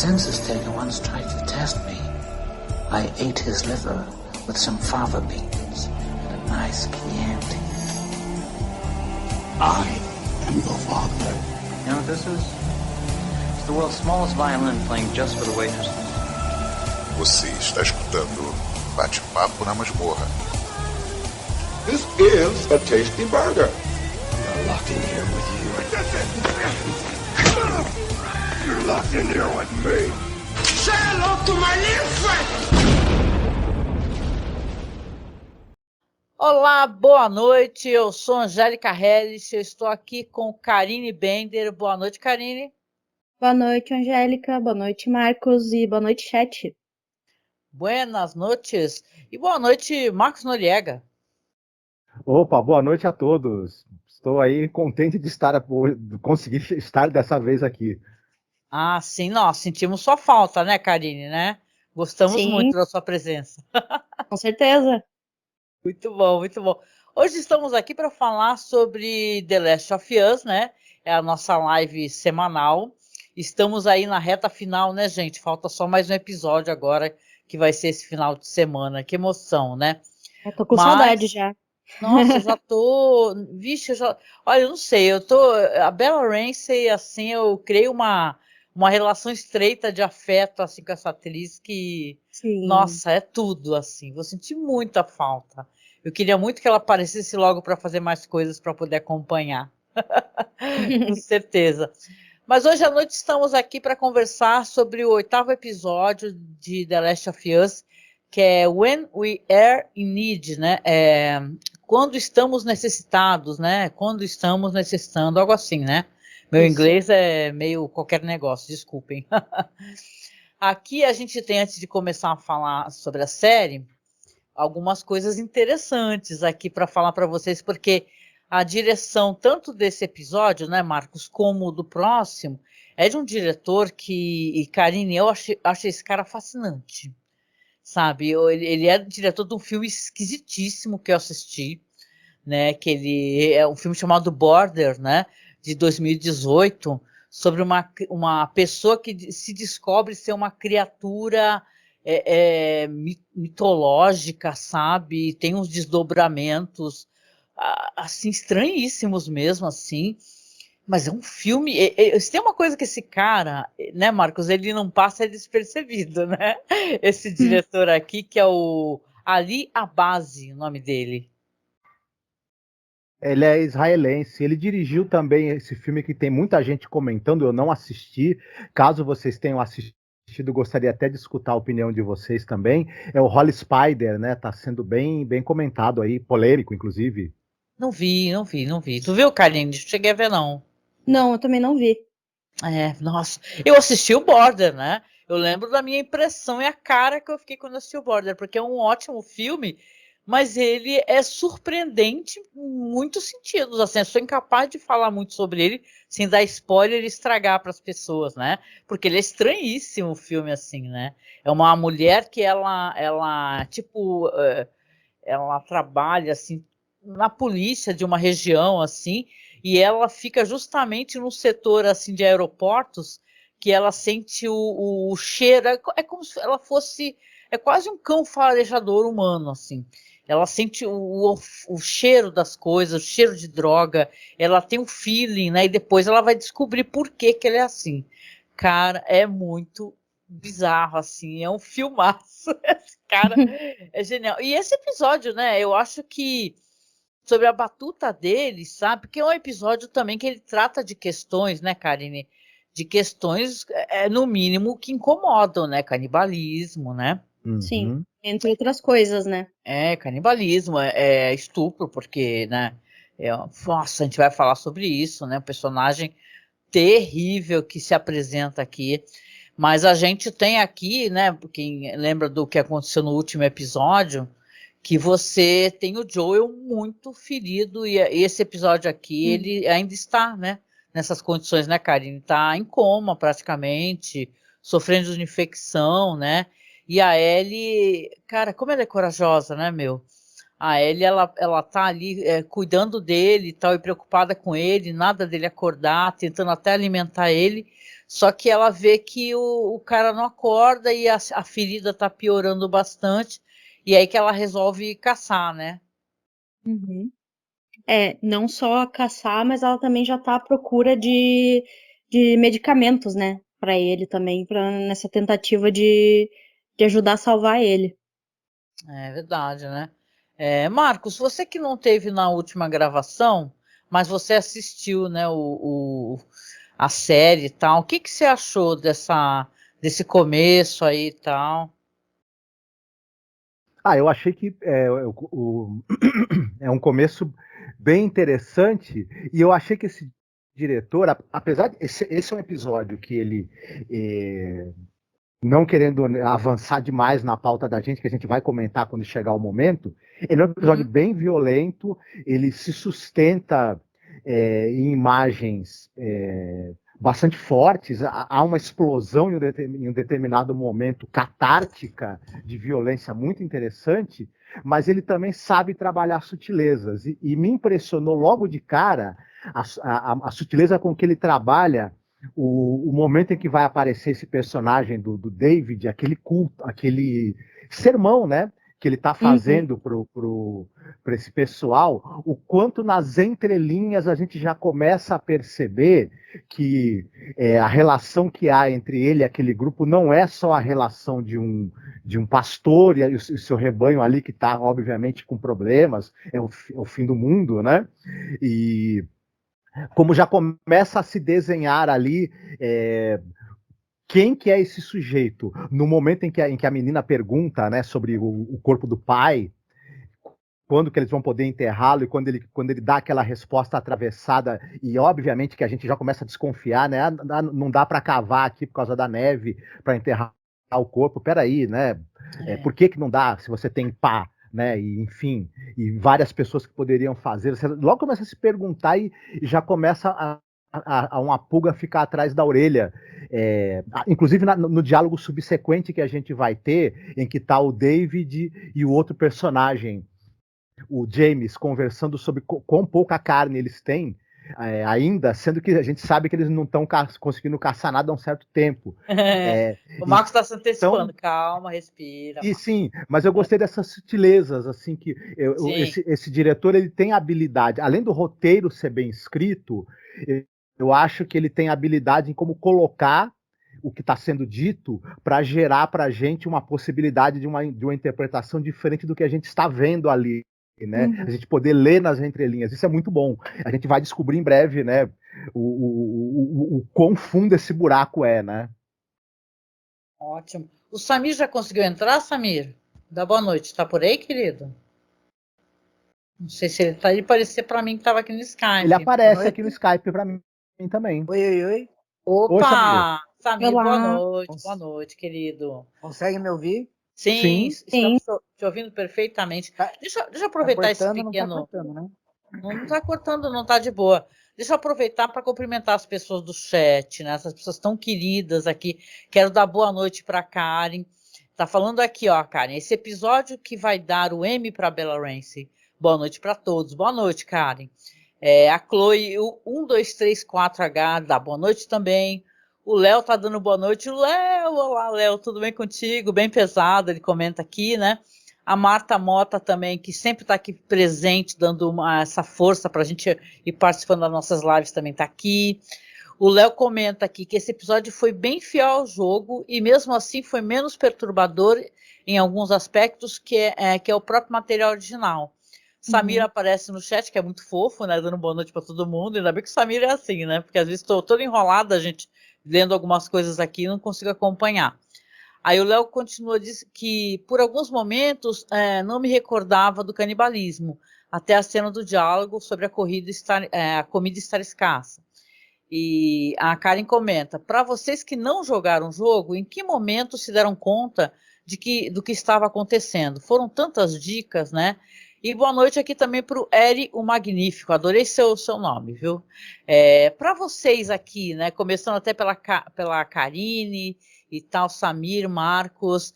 census taker once tried to test me. I ate his liver with some fava beans and a nice Chianti. I am your father. You know what this is? It's the world's smallest violin playing just for the waitresses. Você está escutando Bate-Papo na Masmorra. This is a tasty burger. I'm locked in here with you. You're locked in here with me. Say hello to my little friend. Olá, boa noite. Eu sou Angélica Helles. Eu estou aqui com Karine Bender. Boa noite, Karine. Boa noite, Angélica. Boa noite, Marcos. E boa noite, chat. Buenas noites. E boa noite, Marcos Noriega. Opa, boa noite a todos. Estou aí contente de conseguir estar dessa vez aqui. Ah, sim, nós sentimos sua falta, né, Karine, né? Gostamos muito da sua presença. Com certeza. Muito bom, muito bom. Hoje estamos aqui para falar sobre The Last of Us, né? É a nossa live semanal. Estamos aí na reta final, né, gente? Falta só mais um episódio agora, que vai ser esse final de semana. Que emoção, né? Eu tô com saudade já. Nossa, eu já tô... Vixe, olha, eu não sei, a Bella Ramsey, assim, eu criei uma relação estreita de afeto, assim, com essa atriz que... Sim. Nossa, é tudo, assim. Vou sentir muita falta. Eu queria muito que ela aparecesse logo para fazer mais coisas para poder acompanhar. Com certeza. Mas hoje à noite estamos aqui para conversar sobre o 8º episódio de The Last of Us, que é When We Are in Need, né? Quando estamos necessitados, né? Quando estamos necessitando, algo assim, né? Meu inglês é meio qualquer negócio, desculpem. Aqui a gente tem, antes de começar a falar sobre a série, algumas coisas interessantes aqui para falar para vocês, porque a direção tanto desse episódio, né, Marcos, como do próximo, é de um diretor e Karine, eu acho esse cara fascinante, sabe? Ele é diretor de um filme esquisitíssimo que eu assisti, né, que ele é um filme chamado Border, né, de 2018, sobre uma pessoa que se descobre ser uma criatura mitológica, sabe? Tem uns desdobramentos assim estranhíssimos mesmo, assim. Mas é um filme. Se tem uma coisa que esse cara, né, Marcos, ele não passa despercebido, né? Esse diretor aqui, que é o Ali Abazi, o nome dele. Ele é israelense, ele dirigiu também esse filme que tem muita gente comentando, eu não assisti. Caso vocês tenham assistido, gostaria até de escutar a opinião de vocês também. É o Holy Spider, né? Tá sendo bem comentado aí, polêmico, inclusive. Não vi. Tu viu, Karine? Não cheguei a ver, não. Não, eu também não vi. Nossa. Eu assisti o Border, né? Eu lembro da minha impressão e a cara que eu fiquei quando assisti o Border, porque é um ótimo filme, mas ele é surpreendente em muitos sentidos. Assim, eu sou incapaz de falar muito sobre ele sem dar spoiler e estragar para as pessoas, né? Porque ele é estranhíssimo o filme, assim, né? É uma mulher que ela trabalha, assim, na polícia de uma região, assim, e ela fica justamente no setor, assim, de aeroportos, que ela sente o cheiro, é como se ela fosse, é quase um cão farejador humano, assim. Ela sente o cheiro das coisas, o cheiro de droga, ela tem um feeling, né, e depois ela vai descobrir por que ele é assim. Cara, é muito bizarro, assim, é um filmaço, esse cara é genial. E esse episódio, né, eu acho que sobre a batuta dele, sabe? Porque é um episódio também que ele trata de questões, né, Karine? De questões, no mínimo, que incomodam, né? Canibalismo, né? Sim, entre outras coisas, né? Canibalismo, estupro, porque, né? Nossa, a gente vai falar sobre isso, né? Um personagem terrível que se apresenta aqui. Mas a gente tem aqui, né? Quem lembra do que aconteceu no último episódio, que você tem o Joel muito ferido, e esse episódio aqui, ele ainda está, né, nessas condições, né, Karine? Está em coma, praticamente, sofrendo de infecção, né? E a Ellie, cara, como ela é corajosa, né, meu? A Ellie, ela tá ali cuidando dele e tal, e preocupada com ele, nada dele acordar, tentando até alimentar ele, Só que ela vê que o cara não acorda e a ferida tá piorando bastante, e aí que ela resolve caçar, né? Uhum. Não só caçar, mas ela também já tá à procura de medicamentos, né? Pra ele também, nessa tentativa de ajudar a salvar ele. É verdade, né? Marcos, você que não teve na última gravação, mas você assistiu, né, a série e tal, o que que você achou desse começo aí e tal? Eu achei que é um começo bem interessante, e eu achei que esse diretor, apesar de esse é um episódio que ele, não querendo avançar demais na pauta da gente, que a gente vai comentar quando chegar o momento, ele é um episódio bem violento, ele se sustenta em imagens bastante fortes, há uma explosão em um determinado momento catártica de violência muito interessante, mas ele também sabe trabalhar sutilezas, e me impressionou logo de cara a sutileza com que ele trabalha o momento em que vai aparecer esse personagem do David, aquele culto, aquele sermão, né, que ele está fazendo para esse pessoal, o quanto nas entrelinhas a gente já começa a perceber que a relação que há entre ele e aquele grupo não é só a relação de um pastor e o seu rebanho ali que está, obviamente, com problemas, é o fim do mundo, né? E como já começa a se desenhar ali quem que é esse sujeito. No momento em que a menina pergunta, né, sobre o corpo do pai, quando que eles vão poder enterrá-lo, e quando ele dá aquela resposta atravessada, e obviamente que a gente já começa a desconfiar, né? Não dá para cavar aqui por causa da neve para enterrar o corpo. Peraí, né? Por que não dá se você tem pá? Né, e, enfim, e várias pessoas que poderiam fazer. Você logo começa a se perguntar e já começa a uma pulga ficar atrás da orelha. Inclusive no diálogo subsequente que a gente vai ter, em que está o David e o outro personagem, o James, conversando sobre quão pouca carne eles têm ainda, sendo que a gente sabe que eles não estão conseguindo caçar nada há um certo tempo. O Marcos está se antecipando, então, calma, respira. E sim, mas eu gostei dessas sutilezas, assim, que esse diretor, ele tem habilidade, além do roteiro ser bem escrito, eu acho que ele tem habilidade em como colocar o que está sendo dito para gerar para a gente uma possibilidade de uma interpretação diferente do que a gente está vendo ali, né? A gente poder ler nas entrelinhas, isso é muito bom. A gente vai descobrir em breve, né, o quão fundo esse buraco é, né? Ótimo. O Samir já conseguiu entrar, Samir? Dá boa noite. Tá por aí, querido? Não sei se ele tá aí. Parecia para mim que estava aqui no Skype. Ele aparece aqui no Skype para mim também. Oi. Opa! Oi, Samir, boa noite. Boa noite, querido. Consegue me ouvir? Sim. Estamos te ouvindo perfeitamente. Deixa eu aproveitar esse pequeno... Não tá cortando, né? Não está cortando, não está de boa. Deixa eu aproveitar para cumprimentar as pessoas do chat, né? Essas pessoas tão queridas aqui. Quero dar boa noite para a Karen. Tá falando aqui, ó, Karen, esse episódio que vai dar o M para Bella Ramsey. Boa noite para todos. Boa noite, Karen. A Chloe, o 1234H, dá boa noite também. O Léo tá dando boa noite. Léo, olá, Léo, tudo bem contigo? Bem pesado, ele comenta aqui, né? A Marta Mota também, que sempre está aqui presente, dando essa força para a gente ir participando das nossas lives, também está aqui. O Léo comenta aqui que esse episódio foi bem fiel ao jogo e mesmo assim foi menos perturbador em alguns aspectos que é o próprio material original. Samir aparece no chat, que é muito fofo, né? Dando boa noite para todo mundo. Ainda bem que o Samir é assim, né? Porque às vezes estou toda enrolada, gente, lendo algumas coisas aqui e não consigo acompanhar. Aí o Léo continua, diz que por alguns momentos não me recordava do canibalismo, até a cena do diálogo sobre a comida estar escassa. E a Karen comenta, para vocês que não jogaram o jogo, em que momento se deram conta do que estava acontecendo? Foram tantas dicas, né? E boa noite aqui também para o Eri, o Magnífico, adorei seu nome, viu? Para vocês aqui, né, começando até pela Karine e tal, Samir, Marcos,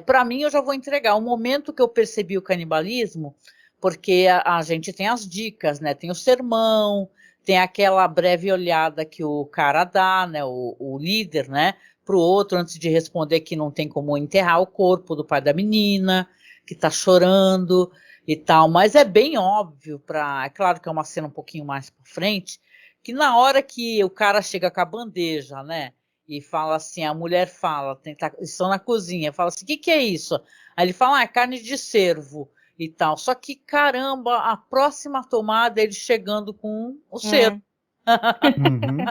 para mim eu já vou entregar o momento que eu percebi o canibalismo, porque a gente tem as dicas, né, tem o sermão, tem aquela breve olhada que o cara dá, né, o líder, né, para o outro, antes de responder que não tem como enterrar o corpo do pai da menina, que está chorando e tal, mas é bem óbvio, é claro que é uma cena um pouquinho mais para frente, que na hora que o cara chega com a bandeja, né, e fala assim, a mulher fala, estão na cozinha, fala assim, o que é isso? Aí ele fala, é carne de cervo e tal. Só que, caramba, a próxima tomada é ele chegando com o cervo. Uhum.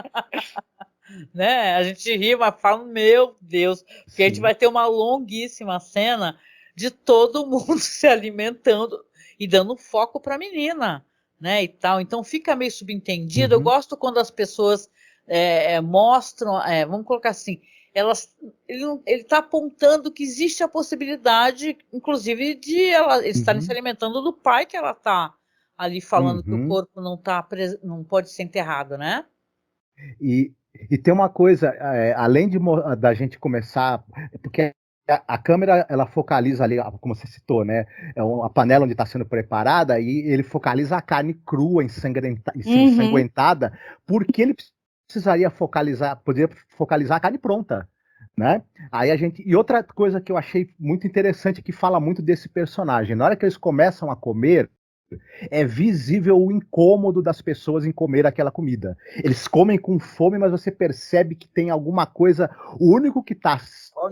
Né? A gente ri, mas fala, meu Deus, porque a gente vai ter uma longuíssima cena de todo mundo se alimentando e dando foco para a menina, né, e tal. Então fica meio subentendido. Eu gosto quando as pessoas mostram, vamos colocar assim, ele está apontando que existe a possibilidade, inclusive, de eles estarem se alimentando do pai que ela está ali falando que o corpo não pode ser enterrado, né? E tem uma coisa, além da gente começar, porque a câmera ela focaliza ali, como você citou, né? É a panela onde está sendo preparada e ele focaliza a carne crua, ensanguentada, porque ele poderia focalizar a carne pronta, né? Aí e outra coisa que eu achei muito interessante que fala muito desse personagem, na hora que eles começam a comer, é visível o incômodo das pessoas em comer aquela comida. Eles comem com fome, mas você percebe que tem alguma coisa. O único que está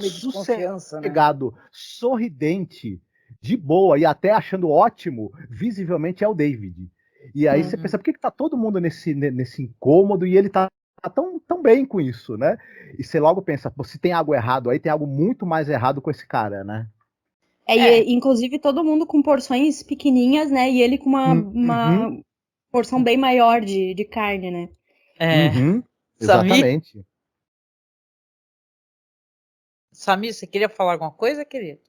sossegado, né? Sorridente, de boa e até achando ótimo, visivelmente é o David. E aí você pensa, por que está todo mundo nesse incômodo e ele está tão bem com isso, né? E você logo pensa, se tem algo errado aí, tem algo muito mais errado com esse cara, né? E, inclusive, todo mundo com porções pequenininhas, né? E ele com uma porção bem maior de carne, né? Exatamente. Samir, você queria falar alguma coisa, querido?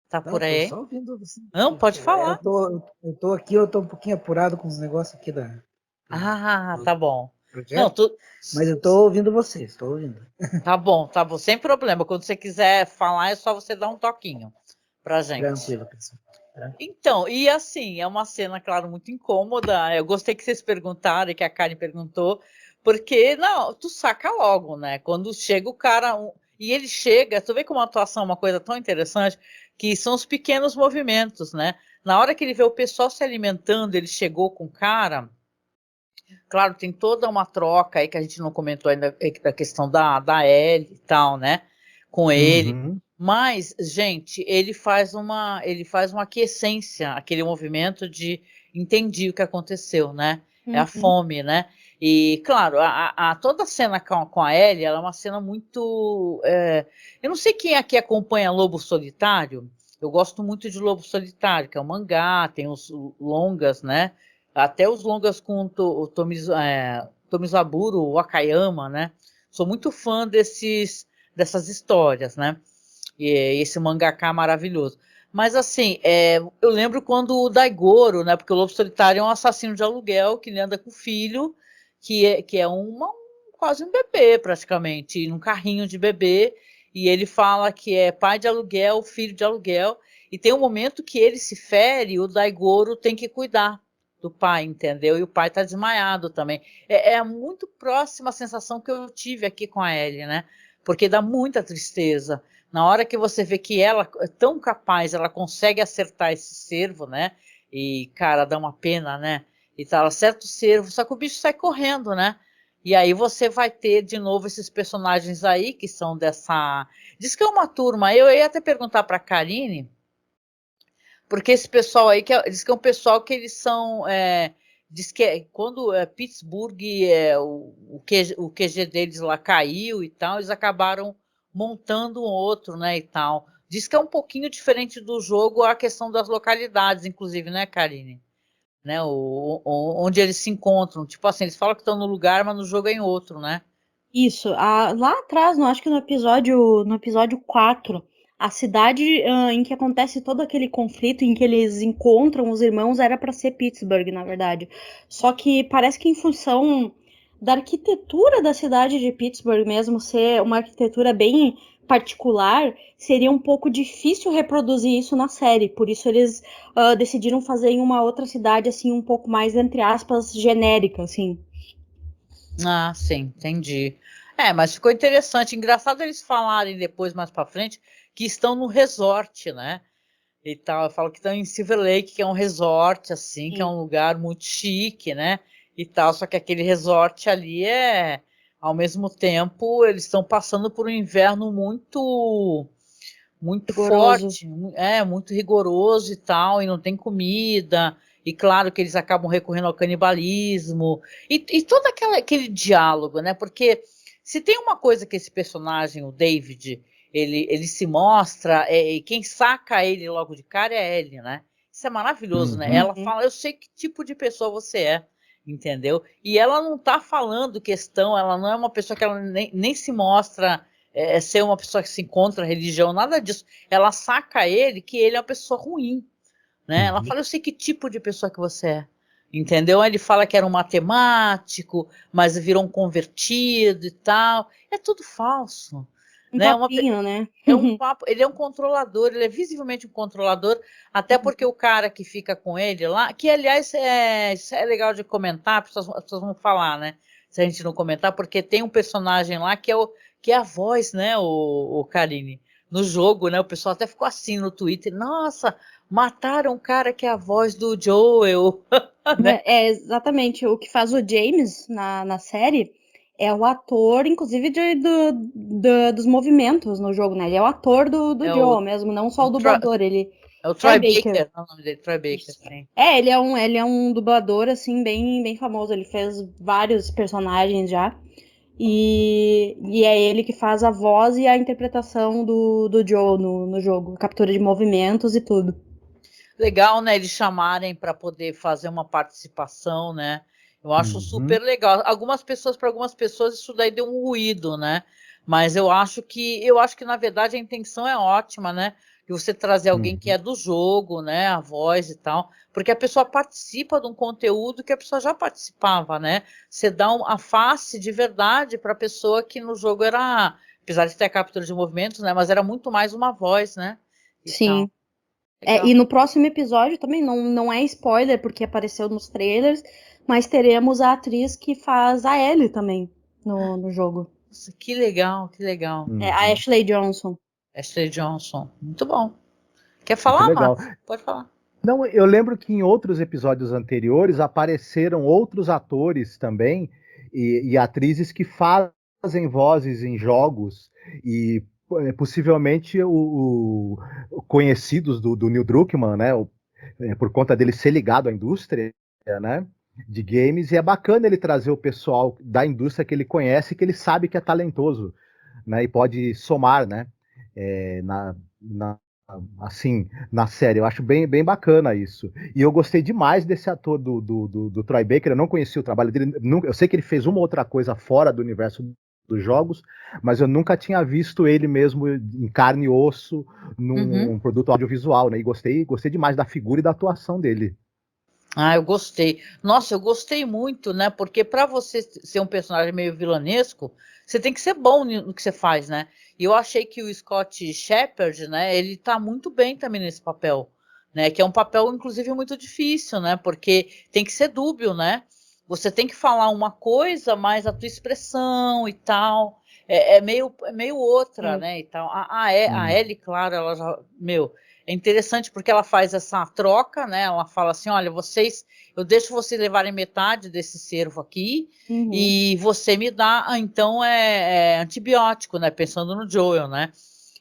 Tá por aí? Tô só ouvindo você. Não, pode falar. Eu tô aqui, eu tô um pouquinho apurado com os negócios aqui tá bom. Não, mas eu tô ouvindo vocês, tô ouvindo. Tá bom, sem problema. Quando você quiser falar, é só você dar um toquinho pra gente. Tranquilo, pessoal. Então, e assim, é uma cena, claro, muito incômoda. Eu gostei que vocês perguntaram, que a Karen perguntou, porque, não, tu saca logo, né? Quando chega o cara, e ele chega, tu vê como a atuação é uma coisa tão interessante, que são os pequenos movimentos, né? Na hora que ele vê o pessoal se alimentando, ele chegou com o cara. Claro, tem toda uma troca aí que a gente não comentou ainda, da questão da Ellie e tal, né? Com ele. Mas, gente, ele faz uma aquiescência, aquele movimento de entendi o que aconteceu, né? É a fome, né? E, claro, toda a cena com a Ellie, ela é uma cena muito... eu não sei quem aqui acompanha Lobo Solitário. Eu gosto muito de Lobo Solitário, que é um mangá, tem os longas, né? Até os longas com o Tomizaburo Wakayama, né? Sou muito fã dessas histórias, né? E esse mangaka maravilhoso. Mas assim, eu lembro quando o Daigoro, né? Porque o Lobo Solitário é um assassino de aluguel que ele anda com o filho, que é quase um bebê praticamente, num carrinho de bebê, e ele fala que é pai de aluguel, filho de aluguel, e tem um momento que ele se fere, o Daigoro tem que cuidar do pai, entendeu? E o pai tá desmaiado também. É muito próxima a sensação que eu tive aqui com a Ellie, né? Porque dá muita tristeza. Na hora que você vê que ela é tão capaz, ela consegue acertar esse cervo, né? E, cara, dá uma pena, né? E tá, ela acerta o cervo, só que o bicho sai correndo, né? E aí você vai ter de novo esses personagens aí, que são dessa... Diz que é uma turma, eu ia até perguntar pra Karine, porque esse pessoal aí, diz que é um pessoal que eles são... diz que quando Pittsburgh, o QG deles lá caiu e tal, eles acabaram montando um outro, né, e tal. Diz que é um pouquinho diferente do jogo a questão das localidades, inclusive, né, Karine? Né, onde eles se encontram. Tipo assim, eles falam que estão no lugar, mas no jogo é em outro, né? Isso. Lá atrás, acho que no episódio 4, a cidade em que acontece todo aquele conflito, em que eles encontram os irmãos, era para ser Pittsburgh, na verdade. Só que parece que em função da arquitetura da cidade de Pittsburgh mesmo ser uma arquitetura bem particular, seria um pouco difícil reproduzir isso na série. Por isso eles decidiram fazer em uma outra cidade, assim, um pouco mais, entre aspas, genérica, assim. Ah, sim, entendi. Mas ficou interessante. Engraçado eles falarem depois, mais pra frente, que estão no resort, né? E tal. Eu falo que estão em Silver Lake, que é um resort, assim, que é Sim. um lugar muito chique, né? E tal. Só que aquele resort ali ao mesmo tempo, eles estão passando por um inverno muito Rigoroso. forte, muito rigoroso e tal, e não tem comida, e claro que eles acabam recorrendo ao canibalismo, e todo aquele diálogo, né? Porque se tem uma coisa que esse personagem, o David, ele se mostra, e quem saca ele logo de cara é a Ellie, né? Isso é maravilhoso, né? Ela Uhum. fala, eu sei que tipo de pessoa você é, entendeu? E ela não tá falando questão, ela não é uma pessoa que ela nem se mostra ser uma pessoa que se encontra a religião, nada disso. Ela saca ele que ele é uma pessoa ruim, né? Ela fala, eu sei que tipo de pessoa que você é, entendeu? Aí ele fala que era um matemático, mas virou um convertido e tal. É tudo falso, Um né? papinho, né? É um papo, ele é um controlador, ele é visivelmente um controlador, até porque o cara que fica com ele lá, que aliás isso é legal de comentar, as pessoas vão falar, né? Se a gente não comentar, porque tem um personagem lá que é a voz, né, o Karine, no jogo, né? O pessoal até ficou assim no Twitter, nossa, mataram o cara que é a voz do Joel, né? É exatamente o que faz o James na série. É o ator, inclusive, dos movimentos no jogo, né? Ele é o ator do É Joel mesmo, não é só o, o dublador. Ele, é o Troy Troy Baker. Baker, é o nome dele, Troy Baker, sim. Ele é um dublador, assim, bem famoso. Ele fez vários personagens já. E é ele que faz a voz e a interpretação do Joel no jogo. Captura de movimentos e tudo. Legal, né? Eles chamarem para poder fazer uma participação, né? Eu acho super Uhum. legal. Para algumas pessoas isso daí deu um ruído, né? Mas eu acho que na verdade a intenção é ótima, né? De você trazer alguém que Uhum. é do jogo, né? A voz e tal, porque a pessoa participa de um conteúdo que a pessoa já participava, né? Você dá a face de verdade para a pessoa que no jogo era, apesar de ter a captura de movimentos, né? Mas era muito mais uma voz, né? E tal. Sim. Legal. E no próximo episódio também não é spoiler, porque apareceu nos trailers, mas teremos a atriz que faz a Ellie também no jogo. Nossa, que legal, que legal. É a Uhum. Ashley Johnson. Ashley Johnson, muito bom. Quer Muito falar, legal. Max? Pode falar. Não, eu lembro que em outros episódios anteriores apareceram outros atores também e atrizes que fazem vozes em jogos e possivelmente conhecidos do Neil Druckmann, né? Por conta dele ser ligado à indústria, né? De games, e é bacana ele trazer o pessoal da indústria que ele conhece, que ele sabe que é talentoso, né? E pode somar, né? Na assim, na série. Eu acho bem bacana isso. E eu gostei demais desse ator do Troy Baker. Eu não conhecia o trabalho dele. Eu sei que ele fez uma outra coisa fora do universo dos jogos, mas eu nunca tinha visto ele mesmo em carne e osso Uhum. num produto audiovisual, né? E gostei demais da figura e da atuação dele. Ah, eu gostei. Nossa, eu gostei muito, né? Porque para você ser um personagem meio vilanesco, você tem que ser bom no que você faz, né? E eu achei que o Scott Shepherd, né? Ele tá muito bem também nesse papel, né? Que é um papel, inclusive, muito difícil, né? Porque tem que ser dúbio, né? Você tem que falar uma coisa, mas a tua expressão e tal é meio outra, Sim. né? E tal. A Ellie, claro, ela já, é interessante porque ela faz essa troca, né? Ela fala assim, olha, eu deixo vocês levarem metade desse cervo aqui Uhum. e você me dá, então antibiótico, né? Pensando no Joel, né?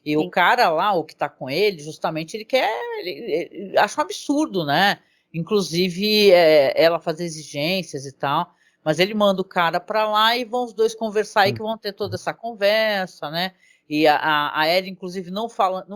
E o Sim. cara lá, o que tá com ele, justamente ele acha um absurdo, né? Inclusive ela fazer exigências e tal, mas ele manda o cara para lá e vão os dois conversar aí que vão ter toda essa conversa, né? E a Ellie, inclusive, não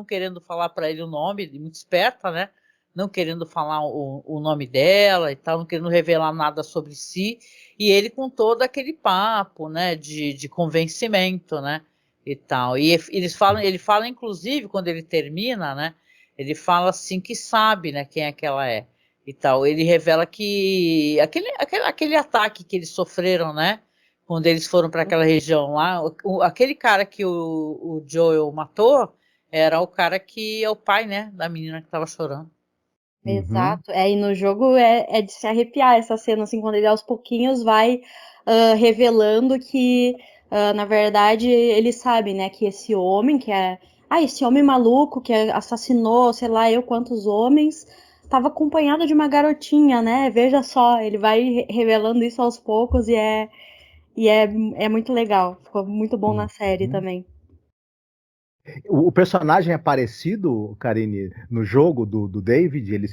querendo falar para ele o nome, muito esperta, né? Não querendo falar o nome dela e tal, não querendo revelar nada sobre si. E ele com todo aquele papo, né? De convencimento, né? E tal. E ele fala, inclusive, quando ele termina, né? Ele fala assim que sabe, né? Quem é que ela é. E tal. Ele revela que aquele ataque que eles sofreram, né? Quando eles foram para aquela região lá, aquele cara que o Joel matou era o cara que é o pai, né, da menina que estava chorando. Exato. E no jogo é de se arrepiar essa cena, assim, quando ele aos pouquinhos vai revelando que, na verdade, ele sabe, né, que esse homem, esse homem maluco que assassinou, sei lá, eu quantos homens, estava acompanhado de uma garotinha, né? Veja só, ele vai revelando isso aos poucos e é muito legal. Ficou muito bom na série também. O personagem é parecido, Karine, no jogo do David, ele,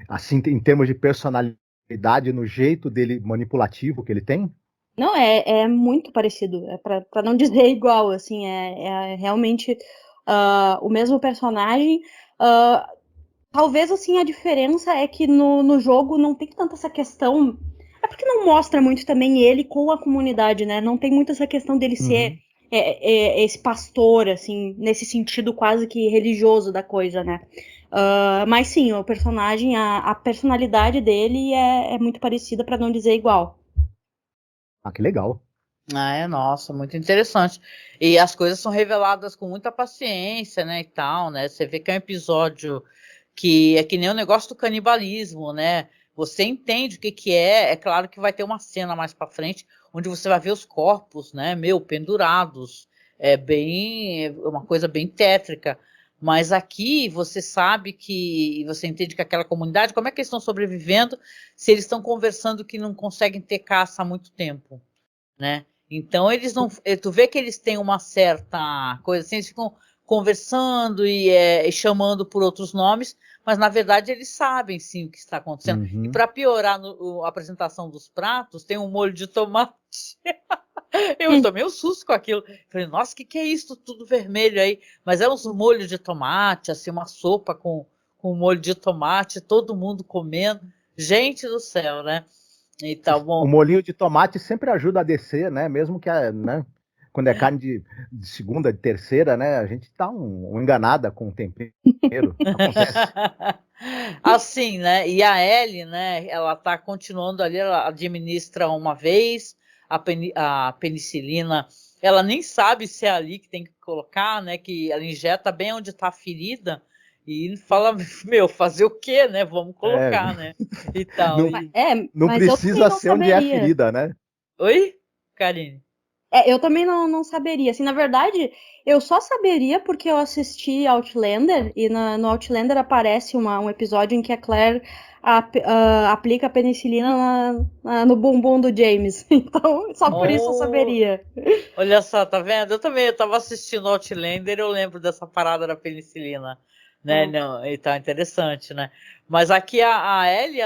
assim, em termos de personalidade, no jeito dele manipulativo que ele tem? Não, é muito parecido, para não dizer igual, assim, é realmente o mesmo personagem. Talvez, assim, a diferença é que no jogo não tem tanta essa questão. É porque não mostra muito também ele com a comunidade, né? Não tem muito essa questão dele ser esse pastor, assim, nesse sentido quase que religioso da coisa, né? Mas sim, o personagem, a personalidade dele é muito parecida, para não dizer igual. Ah, que legal. Nossa, muito interessante. E as coisas são reveladas com muita paciência, né, e tal, né? Você vê que é um episódio que é que nem o negócio do canibalismo, né? Você entende o que é. É claro que vai ter uma cena mais para frente onde você vai ver os corpos, né, pendurados. É uma coisa bem tétrica. Mas aqui você sabe você entende que aquela comunidade, como é que eles estão sobrevivendo se eles estão conversando que não conseguem ter caça há muito tempo, né? Então eles não, tu vê que eles têm uma certa coisa assim, eles ficam conversando e chamando por outros nomes, mas na verdade eles sabem sim o que está acontecendo. E para piorar a apresentação dos pratos, tem um molho de tomate. Eu tomei um susto com aquilo. Falei, nossa, o que é isso? Tudo vermelho aí. Mas é um molho de tomate, assim, uma sopa com molho de tomate, todo mundo comendo. Gente do céu, né? Então, bom. O molhinho de tomate sempre ajuda a descer, né? Mesmo que né? Quando é carne de segunda, de terceira, né? A gente tá enganada com o tempero. Acontece. Assim, né? E a Ellie, né? Ela tá continuando ali, ela administra uma vez a penicilina. Ela nem sabe se é ali que tem que colocar, né? Que ela injeta bem onde tá a ferida. E fala, fazer o quê, né? Vamos colocar, né? E tal. Não precisa ser onde é a ferida, né? Oi, Karine? Eu também não saberia. Assim, na verdade, eu só saberia porque eu assisti Outlander e no Outlander aparece um episódio em que a Claire aplica a penicilina no bumbum do James. Então, só por isso eu saberia. Olha só, tá vendo? Eu tava assistindo Outlander e eu lembro dessa parada da penicilina, né? Não, então, interessante, né? Mas aqui a Ellie,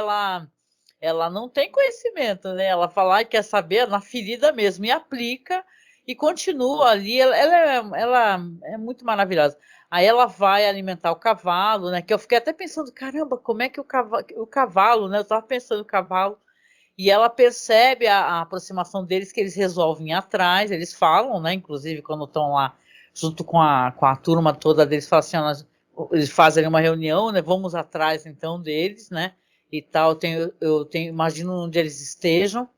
ela não tem conhecimento, né? Ela fala que quer saber na ferida mesmo e aplica e continua ali. Ela é muito maravilhosa. Aí ela vai alimentar o cavalo, né? Que eu fiquei até pensando, caramba, como é que o cavalo, né? Eu tava pensando no cavalo. E ela percebe a aproximação deles, que eles resolvem ir atrás, eles falam, né? Inclusive, quando estão lá junto com a turma toda deles, falam assim, eles fazem uma reunião, né? Vamos atrás então deles, né? E tal, imagino onde eles estejam.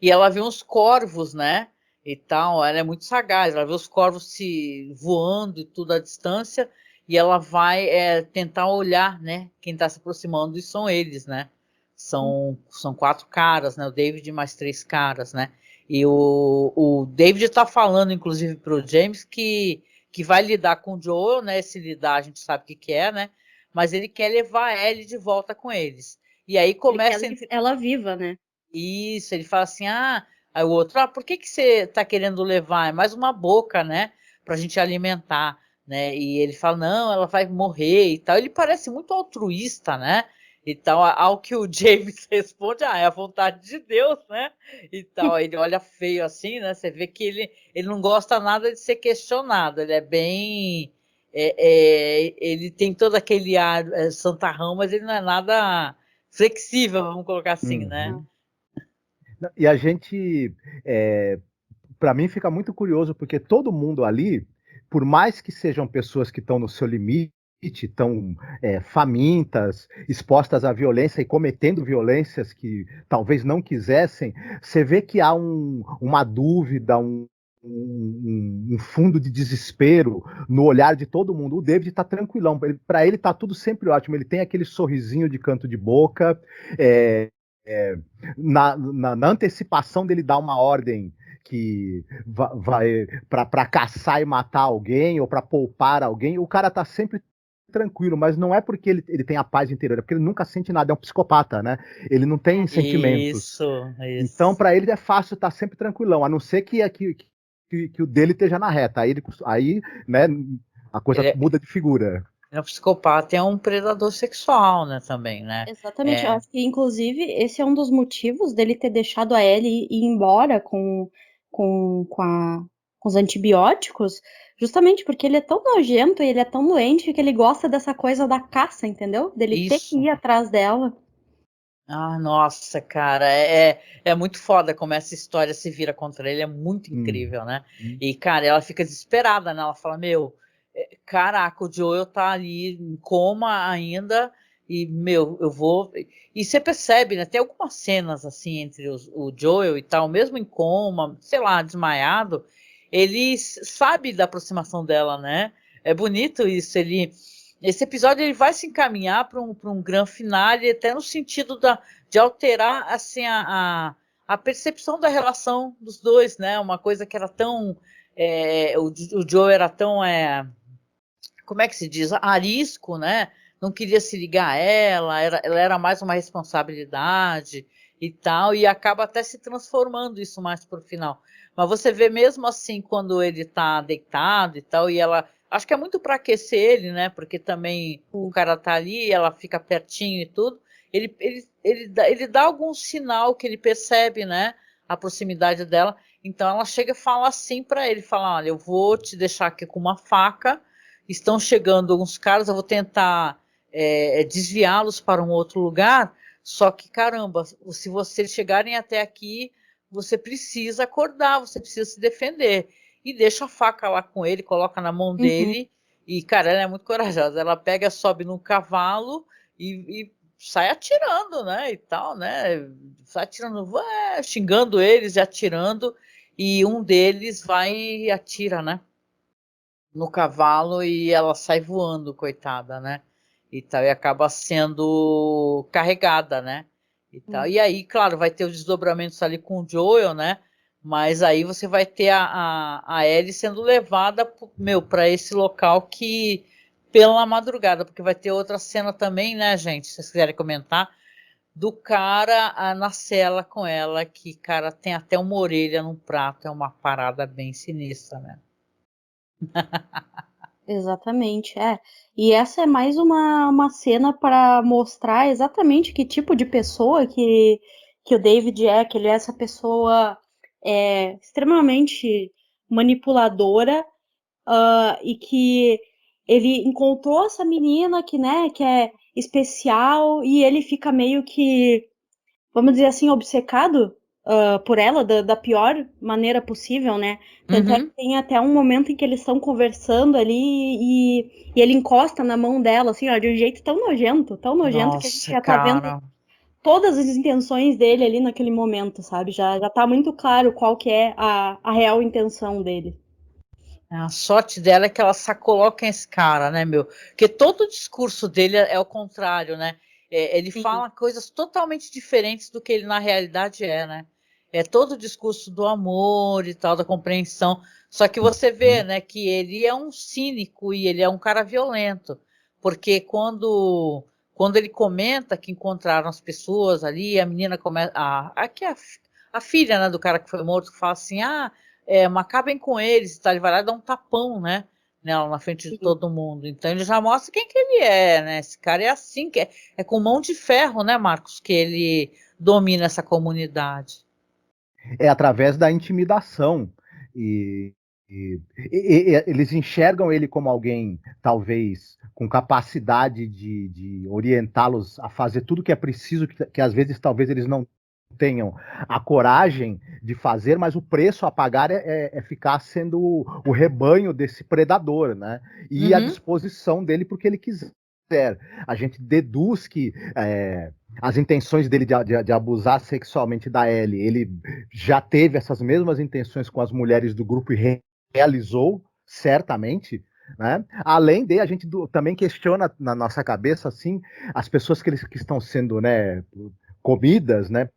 E ela vê uns corvos, né? E tal, ela é muito sagaz, ela vê os corvos se voando e tudo à distância, e ela vai tentar olhar, né? Quem está se aproximando, e são eles, né? São 4 caras, né? O David mais 3 caras, né? E o David está falando, inclusive, para o James que vai lidar com o Joel, né? Se lidar, a gente sabe o que é, né? Mas ele quer levar a Ellie de volta com eles. E aí começa... Ela viva, né? Isso, ele fala assim, aí o outro, por que você tá querendo levar? É mais uma boca, né? Pra gente alimentar, né? E ele fala, não, ela vai morrer e tal. Ele parece muito altruísta, né? E tal, ao que o James responde, é a vontade de Deus, né? E tal, ele olha feio assim, né? Você vê que ele não gosta nada de ser questionado, ele é bem... ele tem todo aquele ar santarrão, mas ele não é nada flexível, vamos colocar assim, né? E a gente, para mim, fica muito curioso, porque todo mundo ali, por mais que sejam pessoas que estão no seu limite, estão famintas, expostas à violência e cometendo violências que talvez não quisessem, você vê que há uma dúvida, um fundo de desespero no olhar de todo mundo. O David tá tranquilão, para ele tá tudo sempre ótimo, ele tem aquele sorrisinho de canto de boca, na antecipação dele dar uma ordem que vai para caçar e matar alguém, ou para poupar alguém, o cara tá sempre tranquilo, mas não é porque ele tem a paz interior, é porque ele nunca sente nada, é um psicopata, né? Ele não tem sentimentos. Isso. Então, para ele é fácil estar sempre tranquilão, a não ser que o dele esteja na reta. Aí né, a coisa muda de figura. O psicopata é um predador sexual, né, também, né? Exatamente, eu acho que, inclusive, esse é um dos motivos dele ter deixado a Ellie ir embora com os antibióticos, justamente porque ele é tão nojento e ele é tão doente que ele gosta dessa coisa da caça, entendeu? Dele ter que ir atrás dela. Ah, nossa, cara, é muito foda como essa história se vira contra ele, é muito incrível, né? E, cara, ela fica desesperada, né? Ela fala, caraca, o Joel tá ali em coma ainda e, eu vou... E você percebe, né? Tem algumas cenas, assim, entre o Joel e tal, mesmo em coma, sei lá, desmaiado, ele sabe da aproximação dela, né? É bonito isso, esse episódio ele vai se encaminhar para um grande finale, até no sentido de alterar assim, a percepção da relação dos dois, né? Uma coisa que era tão... o Joe era tão... como é que se diz? Arisco, né? Não queria se ligar a ela era mais uma responsabilidade e tal, e acaba até se transformando isso mais pro final. Mas você vê mesmo assim, quando ele tá deitado e tal, e ela... Acho que é muito para aquecer ele, né? Porque também o cara tá ali, ela fica pertinho e tudo. Ele dá algum sinal que ele percebe, né? A proximidade dela. Então ela chega e fala assim para ele, fala, olha, eu vou te deixar aqui com uma faca. Estão chegando alguns caras, eu vou tentar desviá-los para um outro lugar. Só que, caramba, se vocês chegarem até aqui, você precisa acordar, você precisa se defender. E deixa a faca lá com ele, coloca na mão dele, e, cara, ela é muito corajosa. Ela pega, sobe no cavalo e sai atirando, né, e tal, né, sai atirando, xingando eles e atirando, e um deles vai e atira, né, no cavalo, e ela sai voando, coitada, né, e tal, e acaba sendo carregada, né, e tal. E aí, claro, vai ter os desdobramentos ali com o Joel, né, mas aí você vai ter a Ellie sendo levada, para esse local que pela madrugada, porque vai ter outra cena também, né, gente, se vocês quiserem comentar, do cara na cela com ela, que, cara, tem até uma orelha num prato, é uma parada bem sinistra, né? Exatamente, E essa é mais uma cena para mostrar exatamente que tipo de pessoa que o David é, que ele é essa pessoa extremamente manipuladora, e que ele encontrou essa menina que, né, que é especial, e ele fica meio que, vamos dizer assim, obcecado por ela da pior maneira possível, né? Tanto é que tem até um momento em que eles estão conversando ali e ele encosta na mão dela, assim, ó, de um jeito tão nojento Nossa, que a gente já tá vendo todas as intenções dele ali naquele momento, sabe? Já tá muito claro qual que é a real intenção dele. A sorte dela é que ela só coloca esse cara, né, Porque todo o discurso dele é o contrário, né? Ele fala coisas totalmente diferentes do que ele na realidade é, né? É todo o discurso do amor e tal, da compreensão. Só que você vê, né, que ele é um cínico e ele é um cara violento. Porque quando ele comenta que encontraram as pessoas ali, a menina começa... A filha, né, do cara que foi morto fala assim, acabem com eles, tá? Ele vai lá e dá um tapão, né? Nela, na frente de todo mundo. Então ele já mostra quem que ele é, né? Esse cara é assim, que é com mão de ferro, né, Marcos, que ele domina essa comunidade. É através da intimidação. E eles enxergam ele como alguém, talvez, com capacidade de orientá-los a fazer tudo que é preciso, que às vezes talvez eles não tenham a coragem de fazer, mas o preço a pagar é ficar sendo o rebanho desse predador, né? E à disposição dele porque ele quiser. A gente deduz que as intenções dele de abusar sexualmente da Ellie, ele já teve essas mesmas intenções com as mulheres do grupo e realizou, certamente, né? Além de, a gente também questiona na nossa cabeça, assim, as pessoas que estão sendo, né, comidas, né,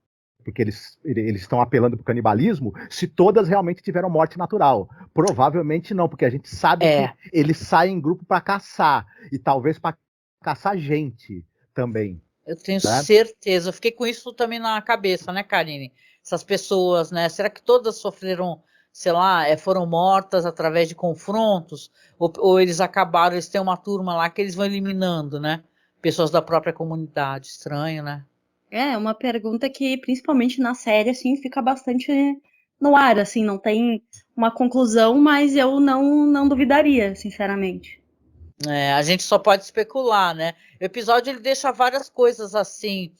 porque eles estão apelando para o canibalismo, se todas realmente tiveram morte natural. Provavelmente não, porque a gente sabe que eles saem em grupo para caçar, e talvez para caçar gente também. Eu tenho certeza. Eu fiquei com isso também na cabeça, né, Karine? Essas pessoas, né? Será que todas sofreram, sei lá, foram mortas através de confrontos? Ou eles acabaram, eles têm uma turma lá que eles vão eliminando, né? Pessoas da própria comunidade. Estranho, né? É uma pergunta que, principalmente na série, assim, fica bastante no ar, assim, não tem uma conclusão, mas eu não duvidaria, sinceramente. A gente só pode especular, né? O episódio ele deixa várias coisas assim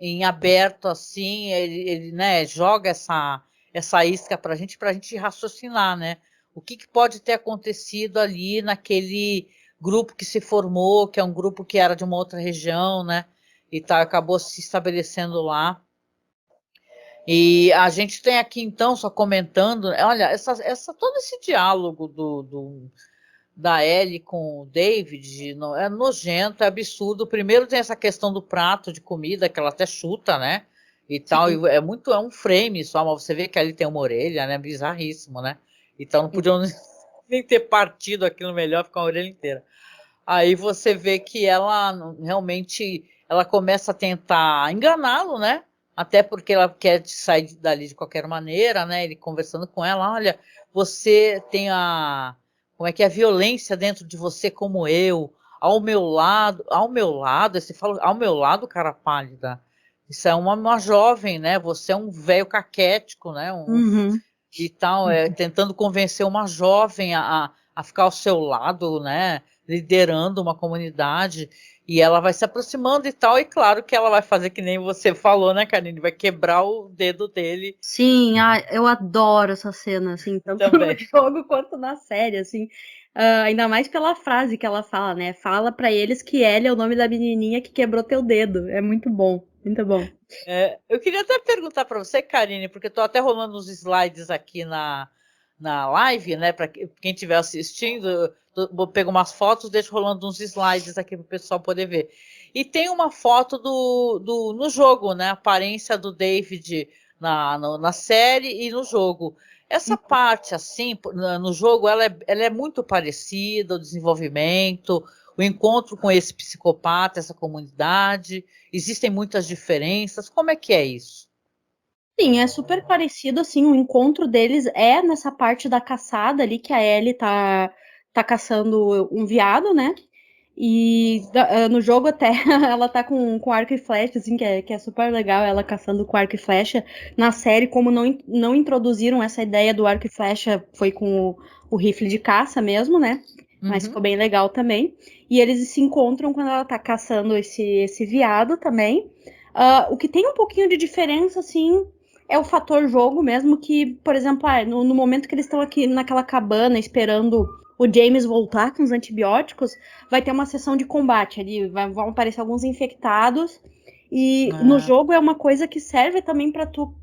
em aberto, assim, ele né, joga essa isca pra gente raciocinar, né? O que pode ter acontecido ali naquele grupo que se formou, que é um grupo que era de uma outra região, né? E tal, acabou se estabelecendo lá. E a gente tem aqui então, só comentando, olha, todo esse diálogo da Ellie com o David é nojento, é absurdo. Primeiro tem essa questão do prato de comida, que ela até chuta, né? E tal, e é um frame só, mas você vê que ali tem uma orelha, né? Bizarríssimo, né? Então não podiam nem ter partido aquilo melhor, ficar a orelha inteira. Aí você vê que ela realmente ela começa a tentar enganá-lo, né? Até porque ela quer sair dali de qualquer maneira, né? Ele conversando com ela, olha, você tem como é que é a violência dentro de você como eu, ao meu lado, você fala, ao meu lado, cara pálida, isso é uma jovem, né? Você é um velho caquético, né? E tal, tentando convencer uma jovem a ficar ao seu lado, né? Liderando uma comunidade, e ela vai se aproximando e tal, e claro que ela vai fazer que nem você falou, né, Karine? Vai quebrar o dedo dele. Sim, eu adoro essa cena, assim, tanto no jogo quanto na série, assim. Ainda mais pela frase que ela fala, né? Fala pra eles que Ellie é o nome da menininha que quebrou teu dedo. É muito bom, muito bom. Eu queria até perguntar pra você, Karine, porque eu tô até rolando os slides aqui na live, né? Para quem estiver assistindo, vou pegar umas fotos, deixo rolando uns slides aqui para o pessoal poder ver. E tem uma foto no jogo, né? A aparência do David na série e no jogo. Essa parte, assim, no jogo, ela é muito parecida, o desenvolvimento, o encontro com esse psicopata, essa comunidade. Existem muitas diferenças. Como é que é isso? Sim, é super parecido, assim, o encontro deles é nessa parte da caçada ali, que a Ellie tá caçando um veado, né? E no jogo até ela tá com arco e flecha, assim, que é super legal, ela caçando com arco e flecha. Na série, como não introduziram essa ideia do arco e flecha, foi com o rifle de caça mesmo, né? Mas ficou bem legal também. E eles se encontram quando ela tá caçando esse veado também. O que tem um pouquinho de diferença, assim, é o fator jogo mesmo, que, por exemplo, no momento que eles estão aqui naquela cabana esperando o James voltar com os antibióticos, vai ter uma sessão de combate ali, vão aparecer alguns infectados, e no jogo é uma coisa que serve também pra tu,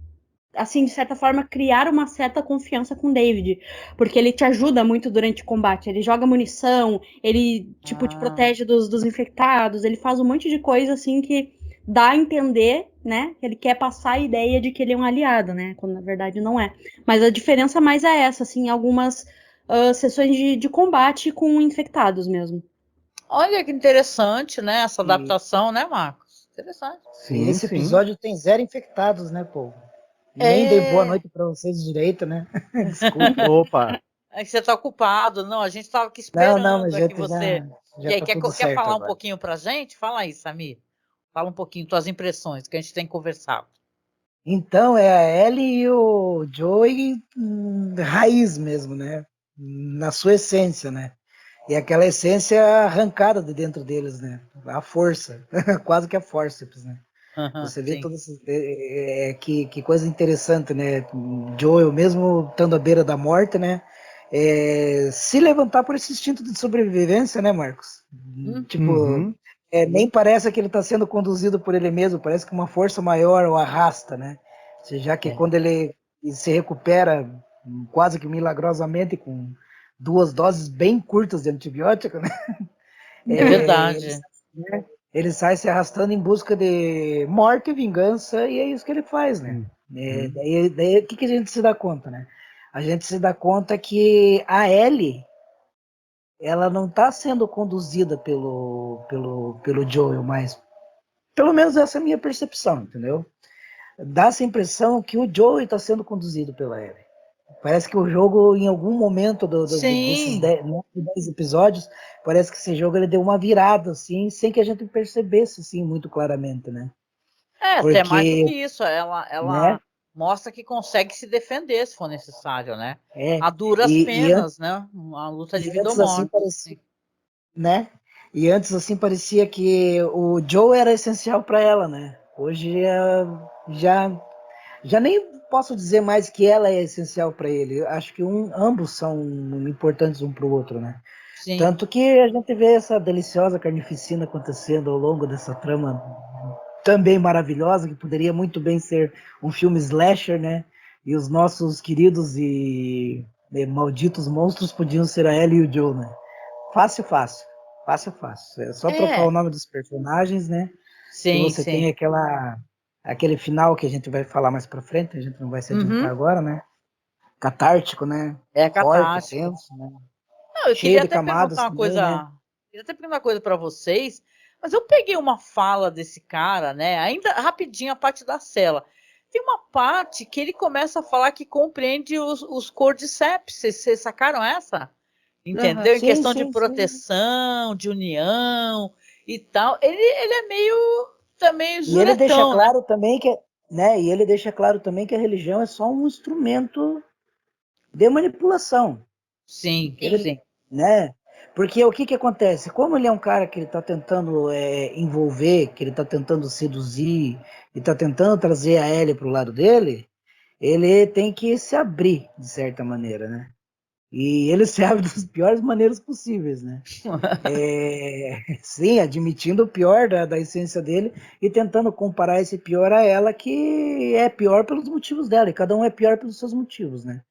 assim, de certa forma, criar uma certa confiança com o David, porque ele te ajuda muito durante o combate, ele joga munição, ele, tipo, te protege dos infectados, ele faz um monte de coisa, assim, que dá a entender, né, que ele quer passar a ideia de que ele é um aliado, né, quando na verdade não é. Mas a diferença mais é essa, assim, algumas sessões de combate com infectados mesmo. Olha que interessante, né, essa adaptação, né, Marcos? Interessante. Sim, esse episódio tem 0 infectados, né, povo? Nem dei boa noite pra vocês direito, né? Desculpa. Opa! É que você tá ocupado. Não, a gente tava aqui esperando mas que você... Quer falar um pouquinho pra gente? Fala aí, Samir. Fala um pouquinho tuas impressões, que a gente tem conversado. Então, é a Ellie e o Joey raiz mesmo, né? Na sua essência, né? E aquela essência arrancada de dentro deles, né? A força, quase que a forceps, né? Você vê todas que coisa interessante, né? Joel, mesmo estando à beira da morte, né? Se levantar por esse instinto de sobrevivência, né, Marcos? Tipo, Nem parece que ele está sendo conduzido por ele mesmo, parece que uma força maior o arrasta, né? Já que quando ele se recupera quase que milagrosamente com 2 doses bem curtas de antibiótico, né? É verdade. Ele sai se arrastando em busca de morte e vingança, e é isso que ele faz, né? Daí o que a gente se dá conta, né? A gente se dá conta que a Ellie, ela não está sendo conduzida pelo Joel, mas pelo menos essa é a minha percepção, entendeu? Dá essa impressão que o Joel está sendo conduzido pela Ellie. Parece que o jogo, em algum momento desses 10 episódios, parece que esse jogo ele deu uma virada, assim, sem que a gente percebesse assim, muito claramente, né? Porque, até mais do que isso, ela mostra que consegue se defender se for necessário, né? A duras penas, né? Uma luta de vida ou morte. Assim, parecia, né? E antes, assim, parecia que o Joe era essencial para ela, né? Hoje já nem posso dizer mais que ela é essencial para ele. Eu acho que ambos são importantes um para o outro, né? Sim. Tanto que a gente vê essa deliciosa carnificina acontecendo ao longo dessa trama também maravilhosa, que poderia muito bem ser um filme slasher, né? E os nossos queridos e malditos monstros podiam ser a Ellie e o Joe, né? Fácil. É só trocar o nome dos personagens, né? Sim, e você tem aquele final que a gente vai falar mais pra frente, a gente não vai se adiantar agora, né? Catártico, né? Catártico. Forte, tenso, né? Não, eu cheio queria de até camadas perguntar uma também, coisa, né? queria até perguntar uma coisa para vocês, mas eu peguei uma fala desse cara, né? Ainda rapidinho a parte da cela. Tem uma parte que ele começa a falar que compreende os cordyceps. Vocês sacaram essa? Entendeu? Em questão de proteção, de união e tal. Ele é meio também E ele deixa juretão, claro também que, né? E ele deixa claro também que a religião é só um instrumento de manipulação. Sim, sim. Né? Porque o que acontece? Como ele é um cara que ele está tentando envolver, que ele está tentando seduzir, e está tentando trazer a Ellie para o lado dele, ele tem que se abrir, de certa maneira, né? E ele se abre das piores maneiras possíveis, né? Sim, admitindo o pior da essência dele e tentando comparar esse pior a ela, que é pior pelos motivos dela, e cada um é pior pelos seus motivos, né?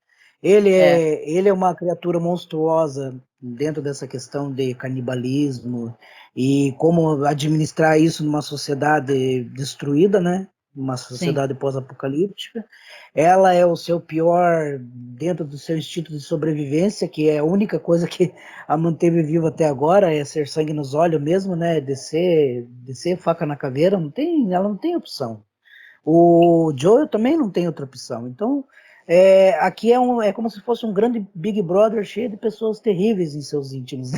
Ele é uma criatura monstruosa dentro dessa questão de canibalismo e como administrar isso numa sociedade destruída, né? Uma sociedade pós-apocalíptica. Ela é o seu pior dentro do seu instinto de sobrevivência, que é a única coisa que a manteve viva até agora, é ser sangue nos olhos mesmo, né? Descer faca na caveira, ela não tem opção. O Joel também não tem outra opção. Então, aqui é como se fosse um grande Big Brother cheio de pessoas terríveis em seus íntimos.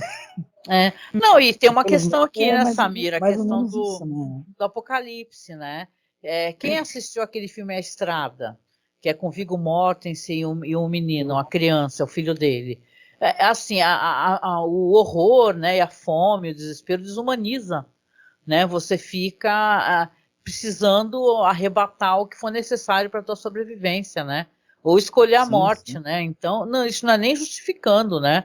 Não, e tem uma questão aqui, né, Samira? A mais questão isso, né? do apocalipse, né? Quem assistiu aquele filme A Estrada, que é com Viggo Mortensen e um menino, uma criança, o filho dele. Assim, o horror, né, e a fome, o desespero desumaniza, né? Você fica precisando arrebatar o que for necessário para a tua sobrevivência, né? Ou escolher a morte, né? Então, não, isso não é nem justificando, né?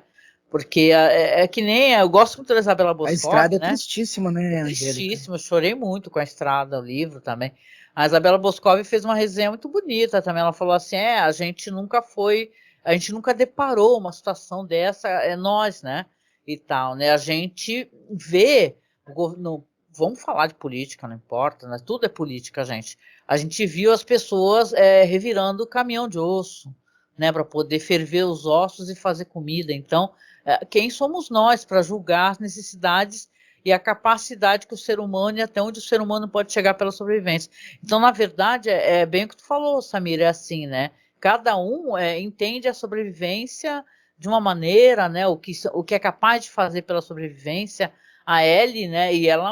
Porque é que nem eu gosto muito da Isabela Boscov, a Estrada é né? tristíssima, né, Tristíssima, eu chorei muito com a Estrada, o livro também. A Isabela Boscov fez uma resenha muito bonita também. Ela falou assim: a gente nunca deparou uma situação dessa, é nós, né? E tal, né? A gente vê vamos falar de política, não importa, né? Tudo é política, gente. A gente viu as pessoas revirando o caminhão de osso, né? Para poder ferver os ossos e fazer comida. Então, quem somos nós para julgar as necessidades e a capacidade que o ser humano e até onde o ser humano pode chegar pela sobrevivência? Então, na verdade, é bem o que tu falou, Samir, é assim, né? Cada um entende a sobrevivência de uma maneira, né? O que é capaz de fazer pela sobrevivência. A Ellie, né? E ela é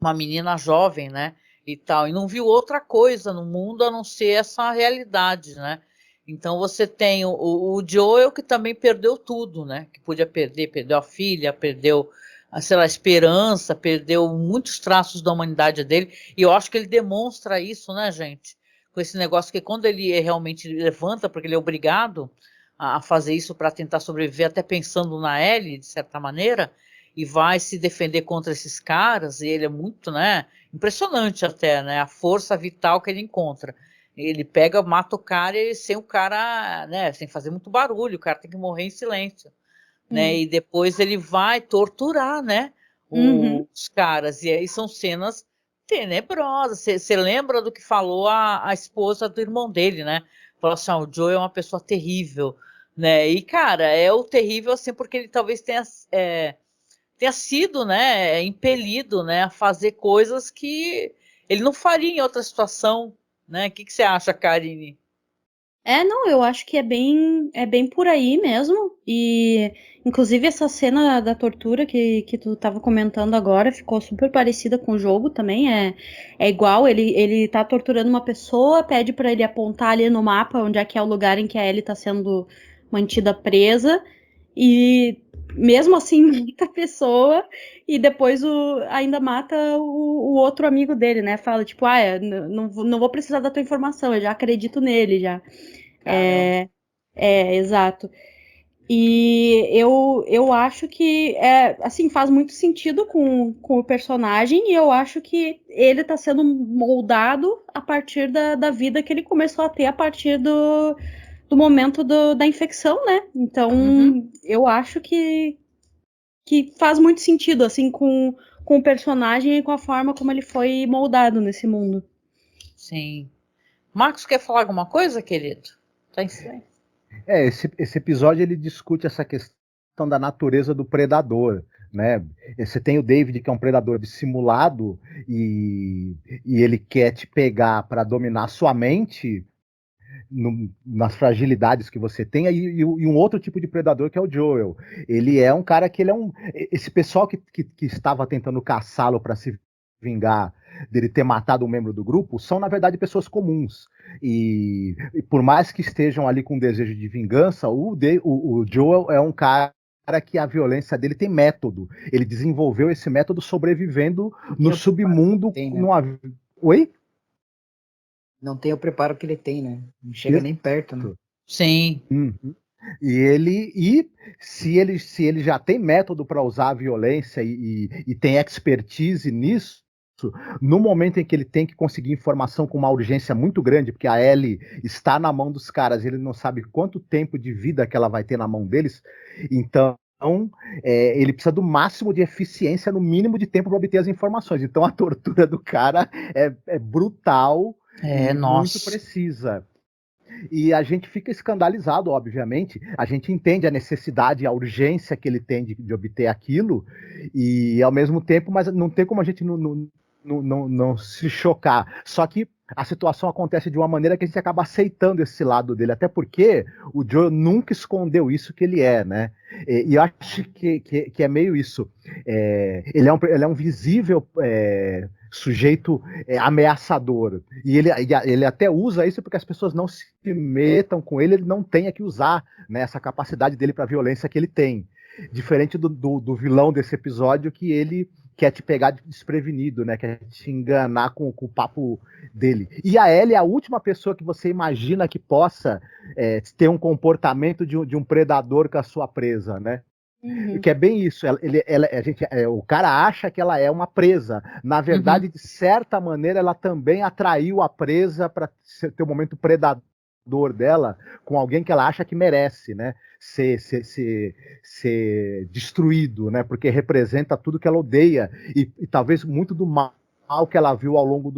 uma menina jovem, né? E tal, e não viu outra coisa no mundo a não ser essa realidade, né? Então você tem o Joel, que também perdeu tudo, né? Que podia perder, perdeu a filha, perdeu, sei lá, a esperança, perdeu muitos traços da humanidade dele, e eu acho que ele demonstra isso, né, gente? Com esse negócio que quando ele realmente levanta, porque ele é obrigado a fazer isso para tentar sobreviver, até pensando na Ellie, de certa maneira, e vai se defender contra esses caras, e ele é muito, né, impressionante até, né, a força vital que ele encontra. Ele pega, mata o cara e sem o cara, né, sem fazer muito barulho, o cara tem que morrer em silêncio, né, e depois ele vai torturar, né, os caras, e aí são cenas tenebrosas. Você lembra do que falou a esposa do irmão dele, né? Falou assim, o Joe é uma pessoa terrível, né? E, cara, é o terrível assim porque ele talvez tenha sido, né, impelido, né, a fazer coisas que ele não faria em outra situação, né? O que você acha, Karine? Não, eu acho que é bem por aí mesmo. E, inclusive, essa cena da tortura que tu tava comentando agora ficou super parecida com o jogo também. É igual, ele tá torturando uma pessoa, pede pra ele apontar ali no mapa onde é que é o lugar em que a Ellie tá sendo mantida presa. E, mesmo assim, mata a pessoa e depois ainda mata o outro amigo dele, né? Fala, tipo, não vou precisar da tua informação, eu já acredito nele, já. Exato. E eu acho que assim, faz muito sentido com o personagem, e eu acho que ele tá sendo moldado a partir da vida que ele começou a ter a partir do momento da infecção, né? Então, eu acho que faz muito sentido, assim, com o personagem e com a forma como ele foi moldado nesse mundo. Sim. Marcos, quer falar alguma coisa, querido? Tá em silêncio. Esse episódio ele discute essa questão da natureza do predador, né? Você tem o David, que é um predador dissimulado, e ele quer te pegar para dominar sua mente nas fragilidades que você tem, e um outro tipo de predador que é o Joel. Ele é um cara que esse pessoal que estava tentando caçá-lo para se vingar dele ter matado um membro do grupo, são na verdade pessoas comuns, e por mais que estejam ali com desejo de vingança, o Joel é um cara que a violência dele tem método. Ele desenvolveu esse método sobrevivendo no submundo. Oi? Não tem o preparo que ele tem, né? Não chega nem perto, né? Sim. E se ele já tem método para usar a violência e tem expertise nisso, no momento em que ele tem que conseguir informação com uma urgência muito grande, porque a Ellie está na mão dos caras, ele não sabe quanto tempo de vida que ela vai ter na mão deles, então ele precisa do máximo de eficiência, no mínimo de tempo para obter as informações. Então a tortura do cara é brutal e muito precisa. E a gente fica escandalizado, obviamente. A gente entende a necessidade, a urgência que ele tem de obter aquilo, e ao mesmo tempo, mas não tem como a gente não se chocar. Só que a situação acontece de uma maneira que a gente acaba aceitando esse lado dele, até porque o Joe nunca escondeu isso que ele é, né? E eu acho que é meio isso. Ele é um visível sujeito ameaçador, e ele até usa isso porque as pessoas não se metam com ele não tenha que usar, né, essa capacidade dele para violência que ele tem, diferente do vilão desse episódio, que ele quer te pegar desprevenido, né, quer te enganar com o papo dele. E a Ellie é a última pessoa que você imagina que possa ter um comportamento de um predador com a sua presa, né? Que é bem isso. O cara acha que ela é uma presa. Na verdade, de certa maneira, ela também atraiu a presa para ter o momento predador dela com alguém que ela acha que merece, né? Ser destruído, né? Porque representa tudo que ela odeia e talvez muito do mal que ela viu ao longo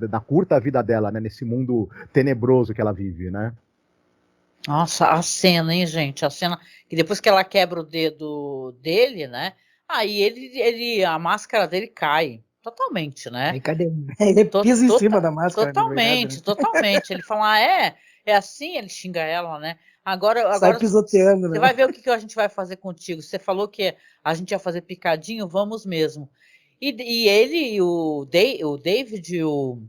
da curta vida dela, né? Nesse mundo tenebroso que ela vive, né? Nossa, a cena, hein, gente? A cena que depois que ela quebra o dedo dele, né? Aí a máscara dele cai totalmente, né? Aí cadê? Ele pisa em cima da máscara. Totalmente, totalmente. Ele fala, é assim, ele xinga ela, né? Agora sai pisoteando, você vai ver o que a gente vai fazer contigo. Você falou que a gente ia fazer picadinho, vamos mesmo. E ele, o David, o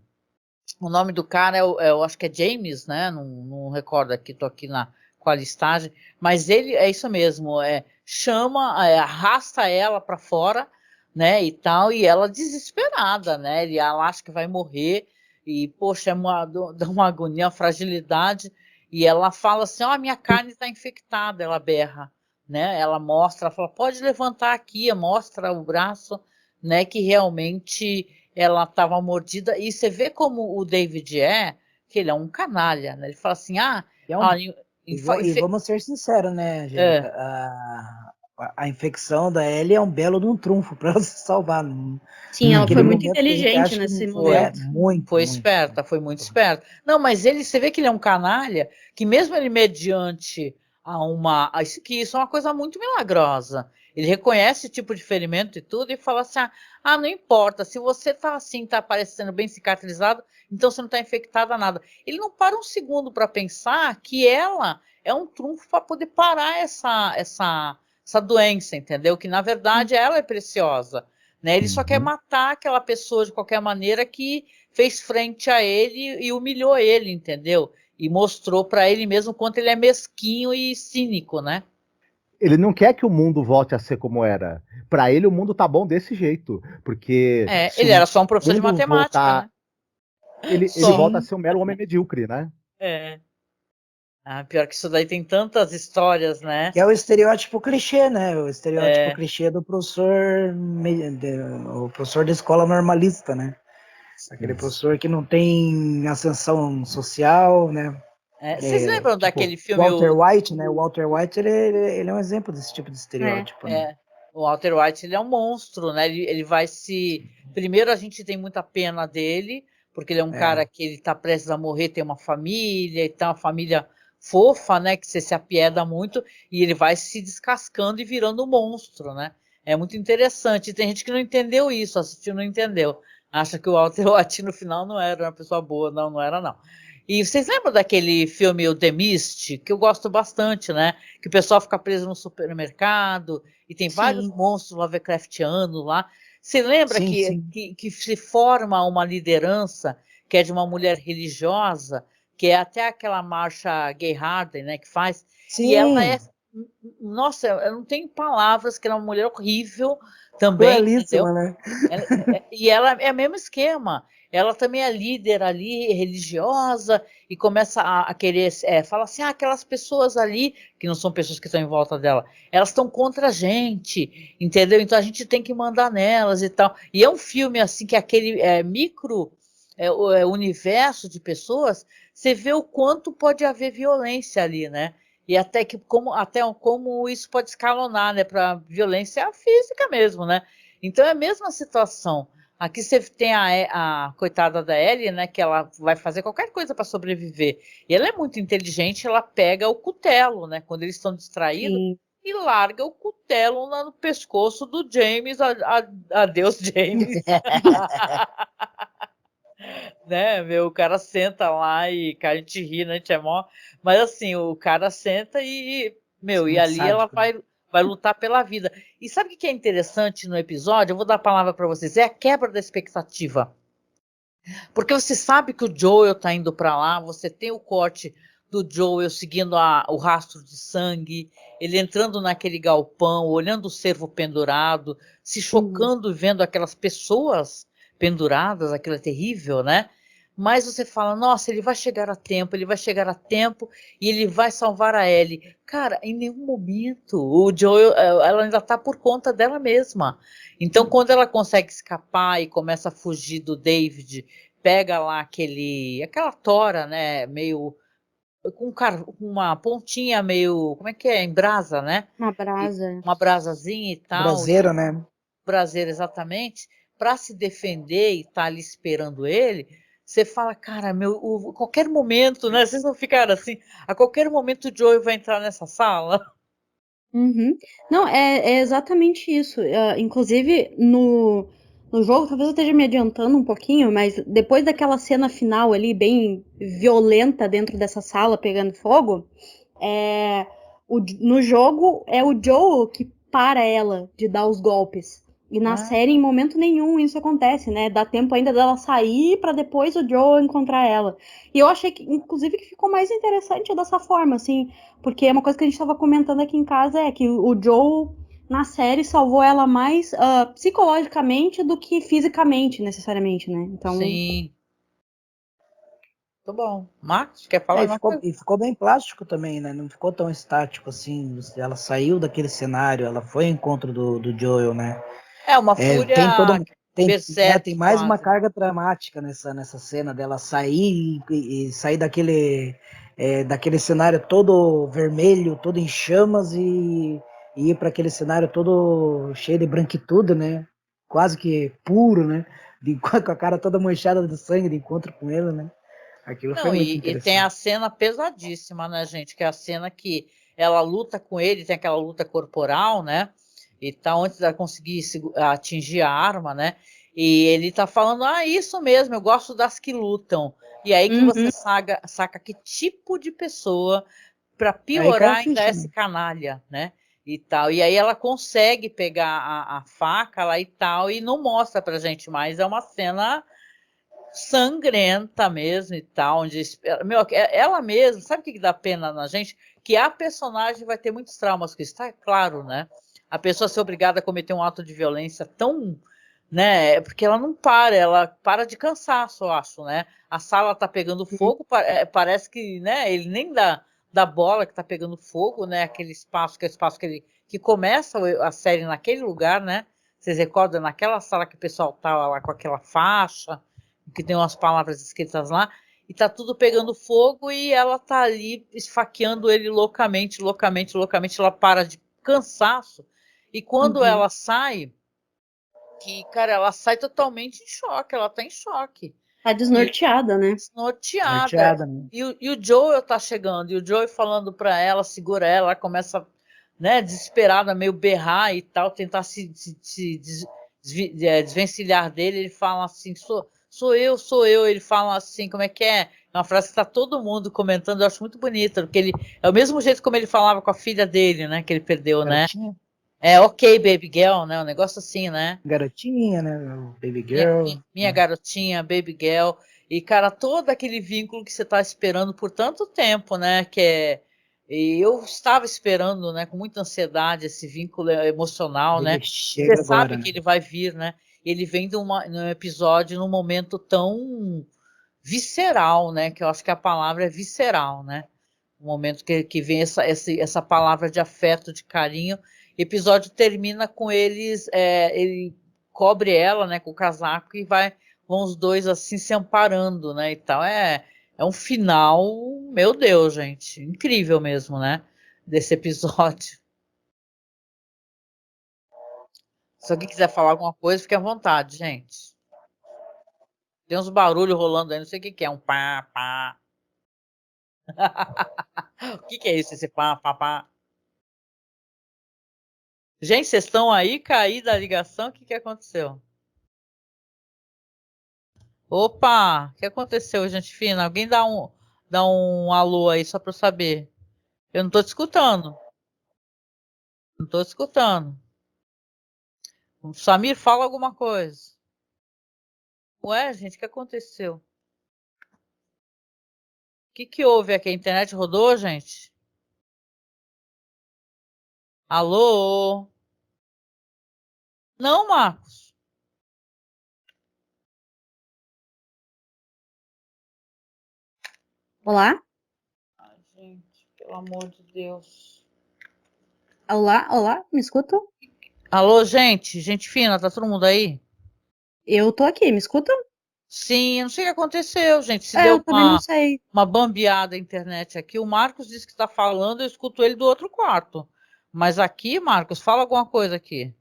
nome do cara eu acho que é James, né? Não recordo aqui, tô aqui com a listagem, mas ele é isso mesmo, arrasta ela para fora, né? E tal, e ela desesperada, né? Ela acha que vai morrer, e poxa, dá uma agonia, uma fragilidade, e ela fala assim: minha carne está infectada, ela berra, né? Ela mostra, ela fala, pode levantar aqui, mostra o braço, né? Que realmente ela estava mordida. E você vê como o David que ele é um canalha, né? Ele fala assim, E vamos ser sinceros, né, Angélica? A infecção da Ellie é um belo de um trunfo para ela se salvar. Sim, ela foi muito momento que a gente inteligente acha nesse que momento. Foi esperta, foi muito esperta. Não, mas você vê que ele é um canalha, que mesmo ele mediante isso é uma coisa muito milagrosa. Ele reconhece esse tipo de ferimento e tudo e fala assim, não importa, se você tá assim, tá parecendo bem cicatrizado, então você não tá infectada nada. Ele não para um segundo para pensar que ela é um trunfo para poder parar essa doença, entendeu? Que na verdade ela é preciosa. Né? Ele só quer matar aquela pessoa de qualquer maneira que fez frente a ele e humilhou ele, entendeu? E mostrou para ele mesmo quanto ele é mesquinho e cínico, né? Ele não quer que o mundo volte a ser como era. Para ele, o mundo tá bom desse jeito. Porque. Ele era só um professor de matemática, né? Ele volta a ser um mero homem medíocre, né? Pior que isso daí tem tantas histórias, né? Que é o estereótipo clichê, né? O estereótipo clichê do professor, o professor da escola normalista, né? Aquele professor que não tem ascensão social, né? Vocês lembram daquele filme... Walter White, né? O Walter White, ele é um exemplo desse tipo de estereótipo, né? O Walter White, ele é um monstro, né? Ele vai se... Primeiro, a gente tem muita pena dele, porque ele é um cara que ele tá prestes a morrer, tem uma família, e tem uma família fofa, né? Que você se apieda muito, e ele vai se descascando e virando um monstro, né? É muito interessante. E tem gente que não entendeu isso, assistiu e não entendeu. Acha que o Walter White no final não era uma pessoa boa. Não era não. E vocês lembram daquele filme o The Mist, que eu gosto bastante, né? Que o pessoal fica preso no supermercado e tem vários monstros Lovecraftianos lá. Você lembra que se forma uma liderança que é de uma mulher religiosa, que é até aquela Marcia Gay Harden, né, que faz. Sim. E ela nossa, eu não tenho palavras, que ela é uma mulher horrível também, entendeu? Né? E ela é o mesmo esquema. Ela também é líder ali, religiosa, e começa a querer, fala assim, aquelas pessoas ali, que não são pessoas que estão em volta dela, elas estão contra a gente, entendeu? Então a gente tem que mandar nelas e tal. E é um filme assim, que aquele micro universo de pessoas, você vê o quanto pode haver violência ali, né? E até como isso pode escalonar, né, para violência física mesmo, né? Então é a mesma situação. Aqui você tem a coitada da Ellie, né, que ela vai fazer qualquer coisa para sobreviver. E ela é muito inteligente, ela pega o cutelo, né, quando eles estão distraídos, e larga o cutelo no pescoço do James, adeus James. Né, o cara senta lá e a gente ri, né, mas assim, o cara senta e ali ela vai lutar pela vida. E sabe o que é interessante no episódio? Eu vou dar a palavra para vocês. É a quebra da expectativa. Porque você sabe que o Joel tá indo para lá, você tem o corte do Joel seguindo o rastro de sangue, ele entrando naquele galpão, olhando o cervo pendurado, se chocando vendo aquelas pessoas penduradas, aquilo é terrível, né? Mas você fala, nossa, ele vai chegar a tempo e ele vai salvar a Ellie. Cara, em nenhum momento o Joel, ela ainda está por conta dela mesma. Então, quando ela consegue escapar e começa a fugir do David, pega lá aquela tora, né, meio com uma pontinha meio, como é que é, em brasa, né? Uma brasa. Uma brasazinha e tal. Braseiro, né? Braseiro, exatamente. Para se defender e tá ali esperando ele, você fala, cara, a qualquer momento, né? Vocês não ficaram assim? A qualquer momento o Joey vai entrar nessa sala? Uhum. Não, é exatamente isso. Inclusive, no jogo, talvez eu esteja me adiantando um pouquinho, mas depois daquela cena final ali, bem violenta dentro dessa sala pegando fogo, no jogo é o Joel que para ela de dar os golpes. E na série, em momento nenhum, isso acontece, né? Dá tempo ainda dela sair pra depois o Joel encontrar ela. E eu achei que, inclusive, que ficou mais interessante dessa forma, assim. Porque é uma coisa que a gente tava comentando aqui em casa, é que o Joel, na série, salvou ela mais psicologicamente do que fisicamente, necessariamente, né? Então... Sim. Muito bom. Marcos, quer falar alguma coisa? E ficou bem plástico também, né? Não ficou tão estático assim. Ela saiu daquele cenário, ela foi ao encontro do Joel, né? É uma Tem fúria tem berserk mais uma quase. carga dramática nessa cena dela sair e sair daquele cenário todo vermelho, todo em chamas e ir para aquele cenário todo cheio de branquitude, né? Quase que puro, né? Com a cara toda manchada de sangue de encontro com ele, né? Aquilo foi Não, muito e tem a interessante. cena pesadíssima, né, gente? Que é a cena que ela luta com ele, tem aquela luta corporal, né? E tá antes dela conseguir atingir a arma, né? E ele tá falando, isso mesmo, eu gosto das que lutam. E aí que você saca que tipo de pessoa, para Aí cai a piorar, ainda é ficha, esse né? canalha, né? E tal. E aí ela consegue pegar a faca lá e tal, e não mostra pra gente mais. É uma cena sangrenta mesmo e tal, onde ela mesma, sabe o que dá pena na gente? Que a personagem vai ter muitos traumas com isso, tá claro, né? A pessoa ser obrigada a cometer um ato de violência tão, né? Porque ela para de cansaço, eu acho, né? A sala tá pegando fogo, parece que, né? Ele nem dá bola que tá pegando fogo, né? Aquele espaço que é o espaço que começa a série naquele lugar, né? Vocês recordam naquela sala que o pessoal tava lá com aquela faixa, que tem umas palavras escritas lá, e tá tudo pegando fogo e ela tá ali esfaqueando ele loucamente, ela para de cansaço, e quando ela sai, cara, ela sai totalmente em choque, ela tá em choque. Tá desnorteada, né? Desnorteada. Norteada, né? E o Joel tá chegando, e o Joel falando pra ela, segura ela começa, né, desesperada, meio berrar e tal, tentar se desvencilhar dele. Ele fala assim, sou eu. Ele fala assim, como é que é? É uma frase que tá todo mundo comentando, eu acho muito bonita, porque ele é o mesmo jeito como ele falava com a filha dele, né, que ele perdeu, né? Garotinha, É, ok, baby girl, né, um negócio assim, né? garotinha, né? Baby Minha, girl. minha garotinha, baby girl. E, cara, todo aquele vínculo que você tá esperando por tanto tempo, né? E eu estava esperando, né, com muita ansiedade esse vínculo emocional, né? Ele Você chega sabe agora, que né? ele vai vir, né? Ele vem num episódio, num momento tão visceral, né? Que eu acho que a palavra é visceral, né? Um momento que vem essa palavra de afeto, de carinho. O episódio termina com ele cobre ela, né, com o casaco, e vão os dois assim se amparando, né, e tal. É um final, meu Deus, gente, incrível mesmo, né, desse episódio. Se alguém quiser falar alguma coisa, fique à vontade, gente. Tem uns barulhos rolando aí, não sei o que é, um pá, pá. O que é isso, esse pá, pá, pá? Gente, vocês estão aí? Caí da ligação? O que aconteceu? Opa! O que aconteceu, gente fina? Alguém dá um alô aí só para eu saber. Eu não tô te escutando. Não tô te escutando. O Samir, fala alguma coisa. Ué, gente, o que aconteceu? O que houve aqui? A internet rodou, gente? Alô? Não, Marcos. Olá? Ai, gente, pelo amor de Deus. Olá, me escutam? Alô, gente fina, tá todo mundo aí? Eu tô aqui, me escutam? Sim, eu não sei o que aconteceu, gente. Se É, deu eu também não sei. uma bambeada a internet aqui. O Marcos disse que está falando, eu escuto ele do outro quarto. Mas aqui, Marcos, fala alguma coisa aqui.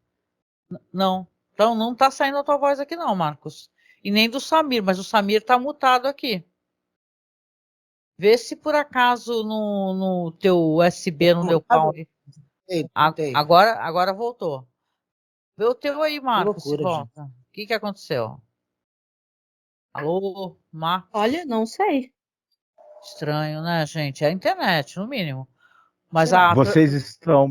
Não. Então não está saindo a tua voz aqui, não, Marcos. E nem do Samir, mas o Samir está mutado aqui. Vê se por acaso no teu USB não deu pau aí. Tentei. Agora voltou. Vê o teu aí, Que Marcos, se loucura, gente. volta. O que aconteceu? Alô, Marcos? Olha, não sei. Estranho, né, gente? É a internet, no mínimo. Mas Será? Vocês estão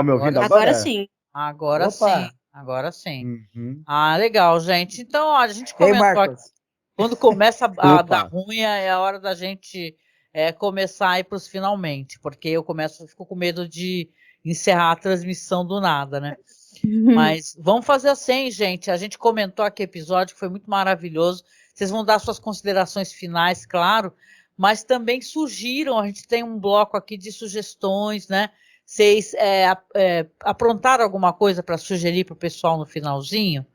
me ouvindo Agora agora? sim. Agora sim, Opa! agora sim. Uhum. Legal, gente. Então, olha, a gente Ei, comentou aqui, Marcos. quando começa a dar Opa. ruim, é a hora da gente começar a ir para os finalmente, porque eu fico com medo de encerrar a transmissão do nada, né? Mas vamos fazer assim, gente. A gente comentou aqui episódio que foi muito maravilhoso. Vocês vão dar suas considerações finais, claro, mas também surgiram, a gente tem um bloco aqui de sugestões, né? Vocês aprontaram alguma coisa para sugerir para o pessoal no finalzinho?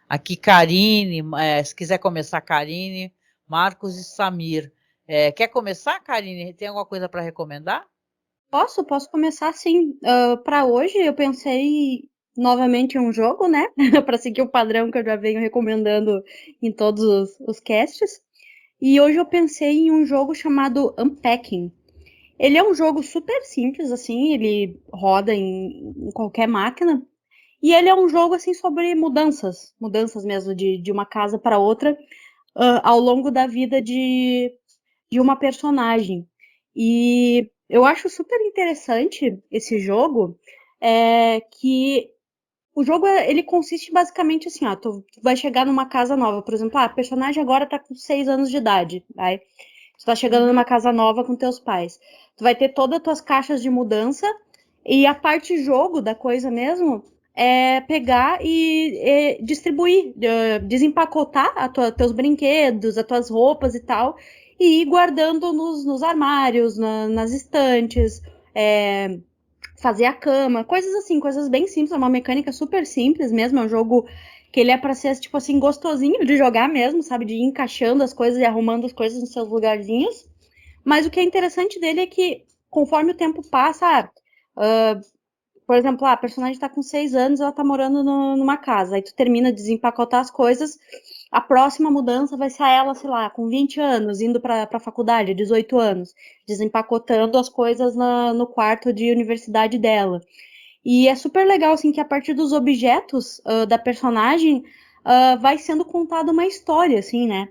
Aqui, Karine, se quiser começar, Karine, Marcos e Samir. Quer começar, Karine? Tem alguma coisa para recomendar? Posso começar sim. Para hoje eu pensei novamente em um jogo, né? Para seguir o padrão que eu já venho recomendando em todos os casts. E hoje eu pensei em um jogo chamado Unpacking. Ele é um jogo super simples, assim, ele roda em qualquer máquina. E ele é um jogo, assim, sobre mudanças mesmo, de uma casa para outra, ao longo da vida de uma personagem. E eu acho super interessante esse jogo, que o jogo, ele consiste basicamente assim, ó, tu vai chegar numa casa nova, por exemplo, a personagem agora tá com 6 anos de idade, vai? Tu tá chegando numa casa nova com teus pais. Tu vai ter todas as tuas caixas de mudança e a parte jogo da coisa mesmo é pegar e distribuir, desempacotar teus brinquedos, as tuas roupas e tal, e ir guardando nos armários, nas estantes, fazer a cama, coisas assim, coisas bem simples, é uma mecânica super simples mesmo, é um jogo que ele é pra ser, tipo assim, gostosinho de jogar mesmo, sabe, de ir encaixando as coisas e arrumando as coisas nos seus lugarzinhos, mas o que é interessante dele é que, conforme o tempo passa, por exemplo, a personagem tá com 6 anos, ela tá morando numa casa, aí tu termina de desempacotar as coisas, a próxima mudança vai ser ela, sei lá, com 20 anos, indo pra faculdade, 18 anos, desempacotando as coisas no quarto de universidade dela. E é super legal, assim, que a partir dos objetos da personagem vai sendo contada uma história, assim, né?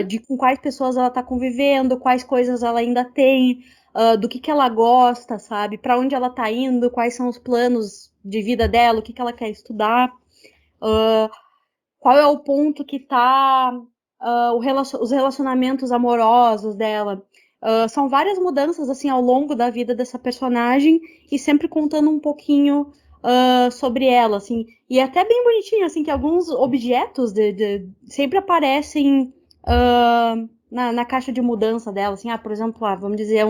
De com quais pessoas ela tá convivendo, quais coisas ela ainda tem, do que ela gosta, sabe? Para onde ela tá indo, quais são os planos de vida dela, o que ela quer estudar, qual é o ponto que tá os relacionamentos amorosos dela. São várias mudanças assim ao longo da vida dessa personagem e sempre contando um pouquinho sobre ela, assim. E é até bem bonitinho, assim, que alguns objetos sempre aparecem na caixa de mudança dela, assim, por exemplo, vamos dizer,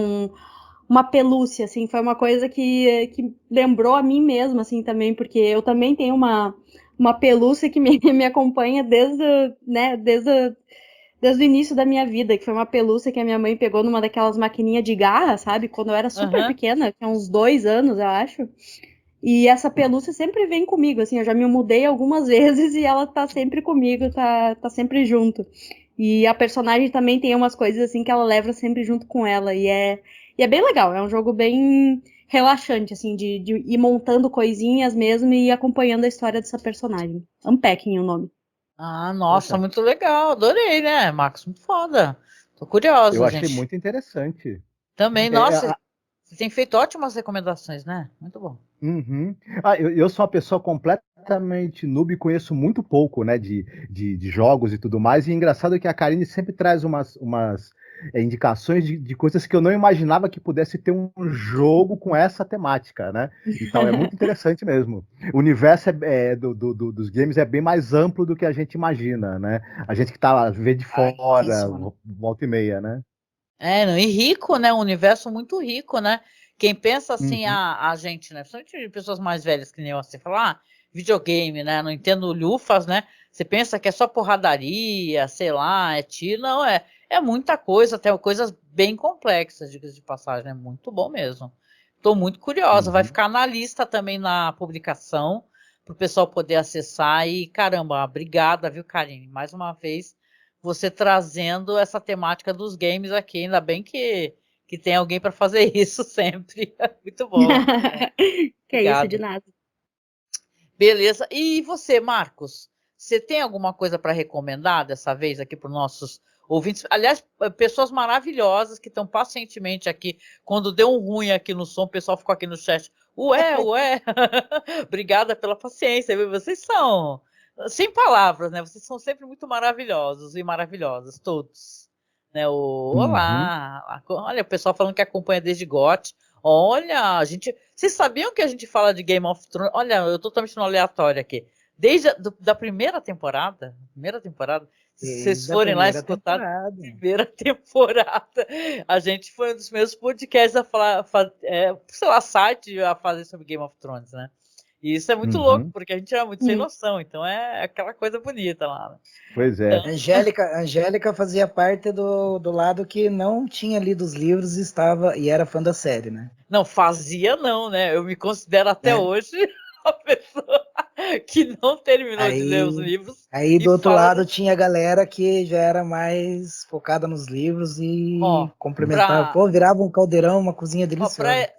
uma pelúcia, assim, foi uma coisa que lembrou a mim mesma, assim, também, porque eu também tenho uma pelúcia que me acompanha desde o início da minha vida, que foi uma pelúcia que a minha mãe pegou numa daquelas maquininhas de garra, sabe? Quando eu era super pequena, tinha uns 2 anos, eu acho. E essa pelúcia sempre vem comigo, assim, eu já me mudei algumas vezes e ela tá sempre comigo, tá sempre junto. E a personagem também tem umas coisas, assim, que ela leva sempre junto com ela, e é bem legal, é um jogo bem relaxante, assim, de ir montando coisinhas mesmo e acompanhando a história dessa personagem. Unpacking é o nome. Ah, nossa, muito legal, adorei, né, Marcos? Muito foda. Tô curiosa, Eu achei gente. muito interessante. Também, nossa, você tem feito ótimas recomendações, né? Muito bom. Uhum. Eu sou uma pessoa completamente noob e conheço muito pouco, né, de jogos e tudo mais. E engraçado é que a Karine sempre traz umas indicações de coisas que eu não imaginava que pudesse ter um jogo com essa temática, né? Então é muito interessante mesmo. O universo dos games é bem mais amplo do que a gente imagina, né? A gente que vê de fora, volta e meia, né? E rico, né? Um universo muito rico, né? Quem pensa assim, a gente, né? Principalmente pessoas mais velhas que nem eu, você fala, videogame, né? Não entendo lufas, né? Você pensa que é só porradaria, sei lá, é tiro, não, é muita coisa, até coisas bem complexas, diga de passagem, é muito bom mesmo. Estou muito curiosa, vai ficar na lista também na publicação, para o pessoal poder acessar e, caramba, obrigada, viu, Karine? Mais uma vez, você trazendo essa temática dos games aqui, ainda bem que tem alguém para fazer isso sempre. Muito bom. Que é isso, de nada. Beleza. E você, Marcos? Você tem alguma coisa para recomendar dessa vez aqui para os nossos ouvintes? Aliás, pessoas maravilhosas que estão pacientemente aqui. Quando deu um ruim aqui no som, o pessoal ficou aqui no chat. Ué. Obrigada pela paciência. Vocês são sem palavras, né? Vocês são sempre muito maravilhosos e maravilhosas, todos. Né? Olá. Olha, o pessoal falando que acompanha desde GOT. Olha, vocês sabiam que a gente fala de Game of Thrones? Olha, eu tô totalmente no aleatório aqui. desde da primeira temporada, se vocês forem lá escutar a primeira temporada, a gente foi um dos meus podcasts a falar, sei lá, site a fazer sobre Game of Thrones, né? E isso é muito louco, porque a gente era muito sem noção, então é aquela coisa bonita lá. Né? Pois é. Então... Angélica fazia parte do lado que não tinha lido os livros e era fã da série, né? Não, fazia não, né? Eu me considero até hoje a pessoa que não terminou de ler os livros. Aí do outro lado tinha a galera que já era mais focada nos livros e complementava. Pô, virava um caldeirão, uma cozinha deliciosa.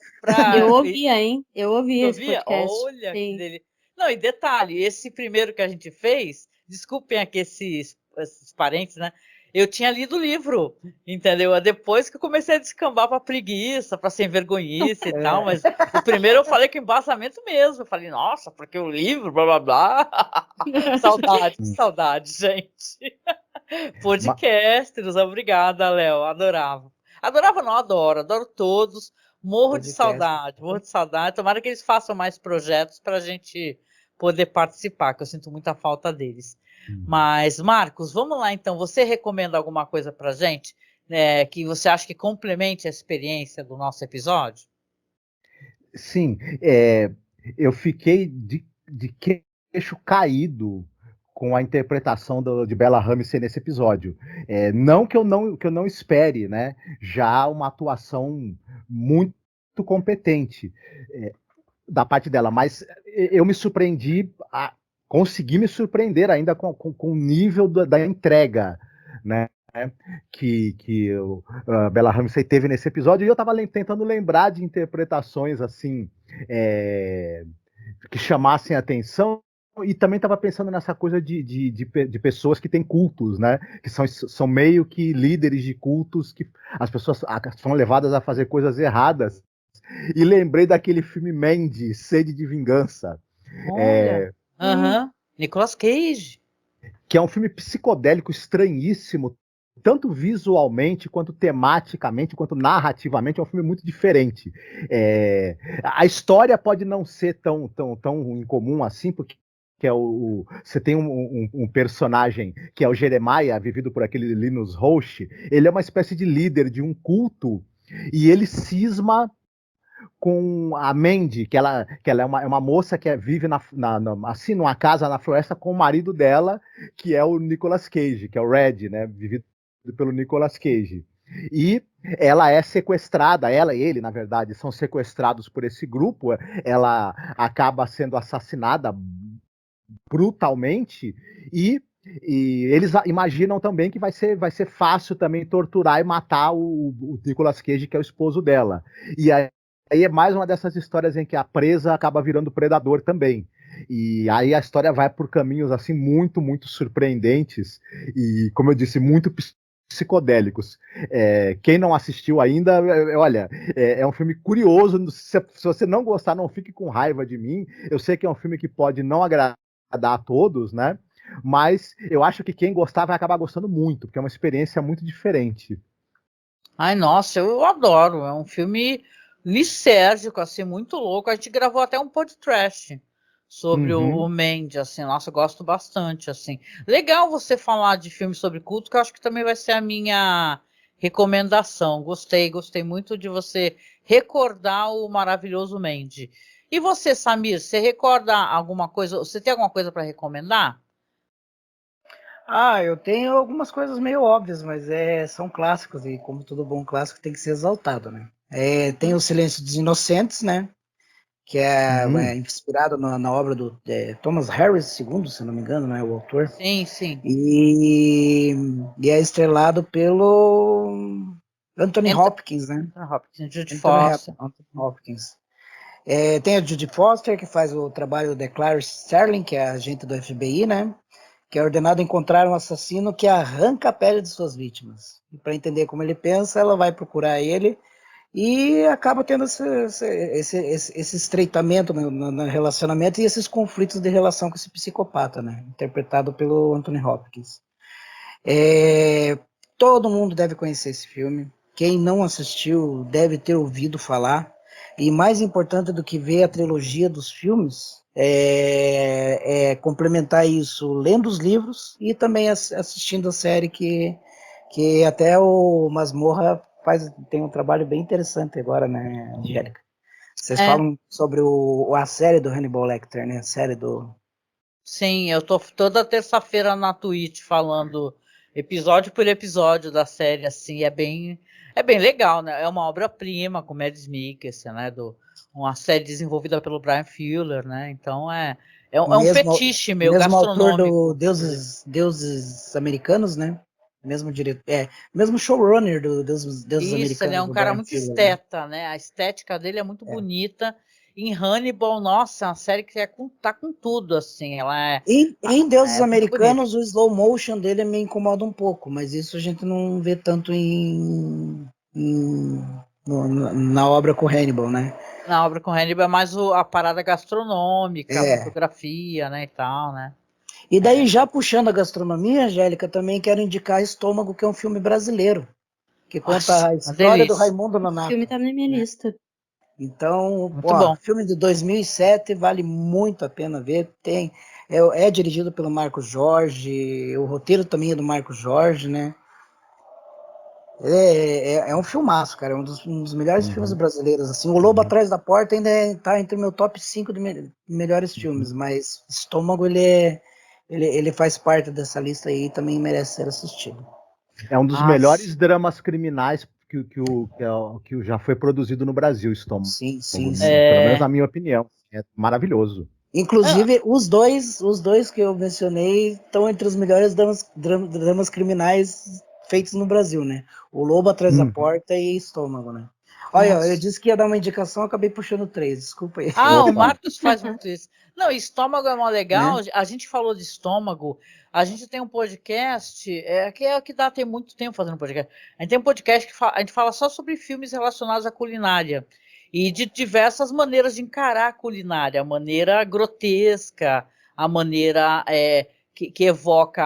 Eu ouvia, hein? Eu ouvia esse podcast. Olha que delícia. Não, e detalhe, esse primeiro que a gente fez, desculpem aqui esses parentes, né? Eu tinha lido o livro, entendeu? Depois que eu comecei a descambar pra preguiça, pra sem vergonhice e tal, mas o primeiro eu falei com embasamento mesmo. Eu falei, nossa, porque o livro, blá blá blá. Saudade, gente. Podcasters, obrigada, Léo, adorava. Adorava não, adoro todos. Morro de saudade. Tomara que eles façam mais projetos pra gente poder participar, que eu sinto muita falta deles. Mas, Marcos, vamos lá então. Você recomenda alguma coisa pra gente que você acha que complemente a experiência do nosso episódio? Sim, eu fiquei de queixo caído com a interpretação de Bella Ramsey nesse episódio. Não que eu não espere, né? Já uma atuação muito competente da parte dela, mas eu me surpreendi, consegui me surpreender ainda com o nível da entrega, né? Que a Bella Ramsey teve nesse episódio, e eu estava tentando lembrar de interpretações assim que chamassem a atenção, e também estava pensando nessa coisa de pessoas que têm cultos, né? Que são meio que líderes de cultos, que as pessoas são levadas a fazer coisas erradas. E lembrei daquele filme Mandy, Sede de Vingança. Nicolas Cage. Que é um filme psicodélico estranhíssimo, tanto visualmente, quanto tematicamente, quanto narrativamente. É um filme muito diferente. A história pode não ser tão incomum assim, porque você tem um personagem que é o Jeremiah, vivido por aquele Linus Roche. Ele é uma espécie de líder de um culto, e ele cisma com a Mandy, que ela é uma moça que vive assim, numa casa na floresta com o marido dela, que é o Nicolas Cage, que é o Red, né, vivido pelo Nicolas Cage. E ela é sequestrada, ela e ele, na verdade, são sequestrados por esse grupo. Ela acaba sendo assassinada brutalmente, e eles imaginam também que vai ser fácil também torturar e matar o Nicolas Cage, que é o esposo dela. E aí é mais uma dessas histórias em que a presa acaba virando predador também. E aí a história vai por caminhos assim muito, muito surpreendentes e, como eu disse, muito psicodélicos. Quem não assistiu ainda, olha, é um filme curioso. Se você não gostar, não fique com raiva de mim. Eu sei que é um filme que pode não agradar a todos, né? Mas eu acho que quem gostar vai acabar gostando muito, porque é uma experiência muito diferente. Ai, nossa, eu adoro. É um filme lisérgico, assim, muito louco. A gente gravou até um podcast sobre o Mandy, assim. Nossa, eu gosto bastante, assim. Legal você falar de filmes sobre culto, que eu acho que também vai ser a minha recomendação. Gostei muito de você recordar o maravilhoso Mandy. E você, Samir, você recorda alguma coisa? Você tem alguma coisa para recomendar? Eu tenho algumas coisas meio óbvias, mas são clássicos, e como todo bom clássico tem que ser exaltado, né? Tem O Silêncio dos Inocentes, né? Que é inspirado na obra do Thomas Harris II, se não me engano, né? O autor. Sim. E é estrelado pelo Anthony Hopkins, né? Judy Foster. Anthony Hopkins. Tem a Judy Foster, que faz o trabalho da Clarice Starling, que é a agente do FBI, né? Que é ordenado a encontrar um assassino que arranca a pele de suas vítimas. E para entender como ele pensa, ela vai procurar ele e acaba tendo esse estreitamento no relacionamento e esses conflitos de relação com esse psicopata, né? Interpretado pelo Anthony Hopkins. Todo mundo deve conhecer esse filme. Quem não assistiu deve ter ouvido falar. E mais importante do que ver a trilogia dos filmes complementar isso lendo os livros e também assistindo a série que até o Masmorra tem um trabalho bem interessante agora, né, Angélica? Vocês falam sobre a série do Hannibal Lecter, né? A série do... Sim, eu tô toda terça-feira na Twitch falando episódio por episódio da série, assim, é bem legal, né? É uma obra-prima com Mads Mikkelsen, né? Uma série desenvolvida pelo Brian Fuller, né? Então é um fetiche meu mesmo autor gastronômico. do Deuses Americanos, né? Mesmo diretor, mesmo showrunner do Deuses Americanos. Isso, ele é um cara muito esteta, né? A estética dele é muito bonita. Em Hannibal, nossa, é uma série que tá com tudo, assim. Ela em Deuses Americanos, o slow motion dele me incomoda um pouco, mas isso a gente não vê tanto na obra com Hannibal, né? Na obra com Hannibal é mais a parada gastronômica, a fotografia, né, e tal, né? E daí, já puxando a gastronomia, Angélica, também quero indicar Estômago, que é um filme brasileiro, que conta a história do Raimundo Nonato. O filme tá na minha lista. Então, filme de 2007, vale muito a pena ver. É dirigido pelo Marcos Jorge, o roteiro também é do Marcos Jorge, né? É um filmaço, cara, um dos melhores filmes brasileiros. Assim, O Lobo Atrás da Porta ainda tá entre o meu top 5 de melhores filmes, mas Estômago, ele faz parte dessa lista aí e também merece ser assistido. É um dos melhores dramas criminais que já foi produzido no Brasil, Estômago. Sim. Pelo menos na minha opinião. É maravilhoso. Inclusive, os dois que eu mencionei estão entre os melhores dramas criminais feitos no Brasil, né? O Lobo Atrás da Porta e Estômago, né? Olha, eu disse que ia dar uma indicação, acabei puxando 3, desculpa aí. O Marcos faz muito isso. Não, Estômago é mó legal, né? A gente falou de Estômago, a gente tem um podcast, tem muito tempo fazendo podcast. A gente tem um podcast que a gente fala só sobre filmes relacionados à culinária. E de diversas maneiras de encarar a culinária, a maneira grotesca, a maneira que evoca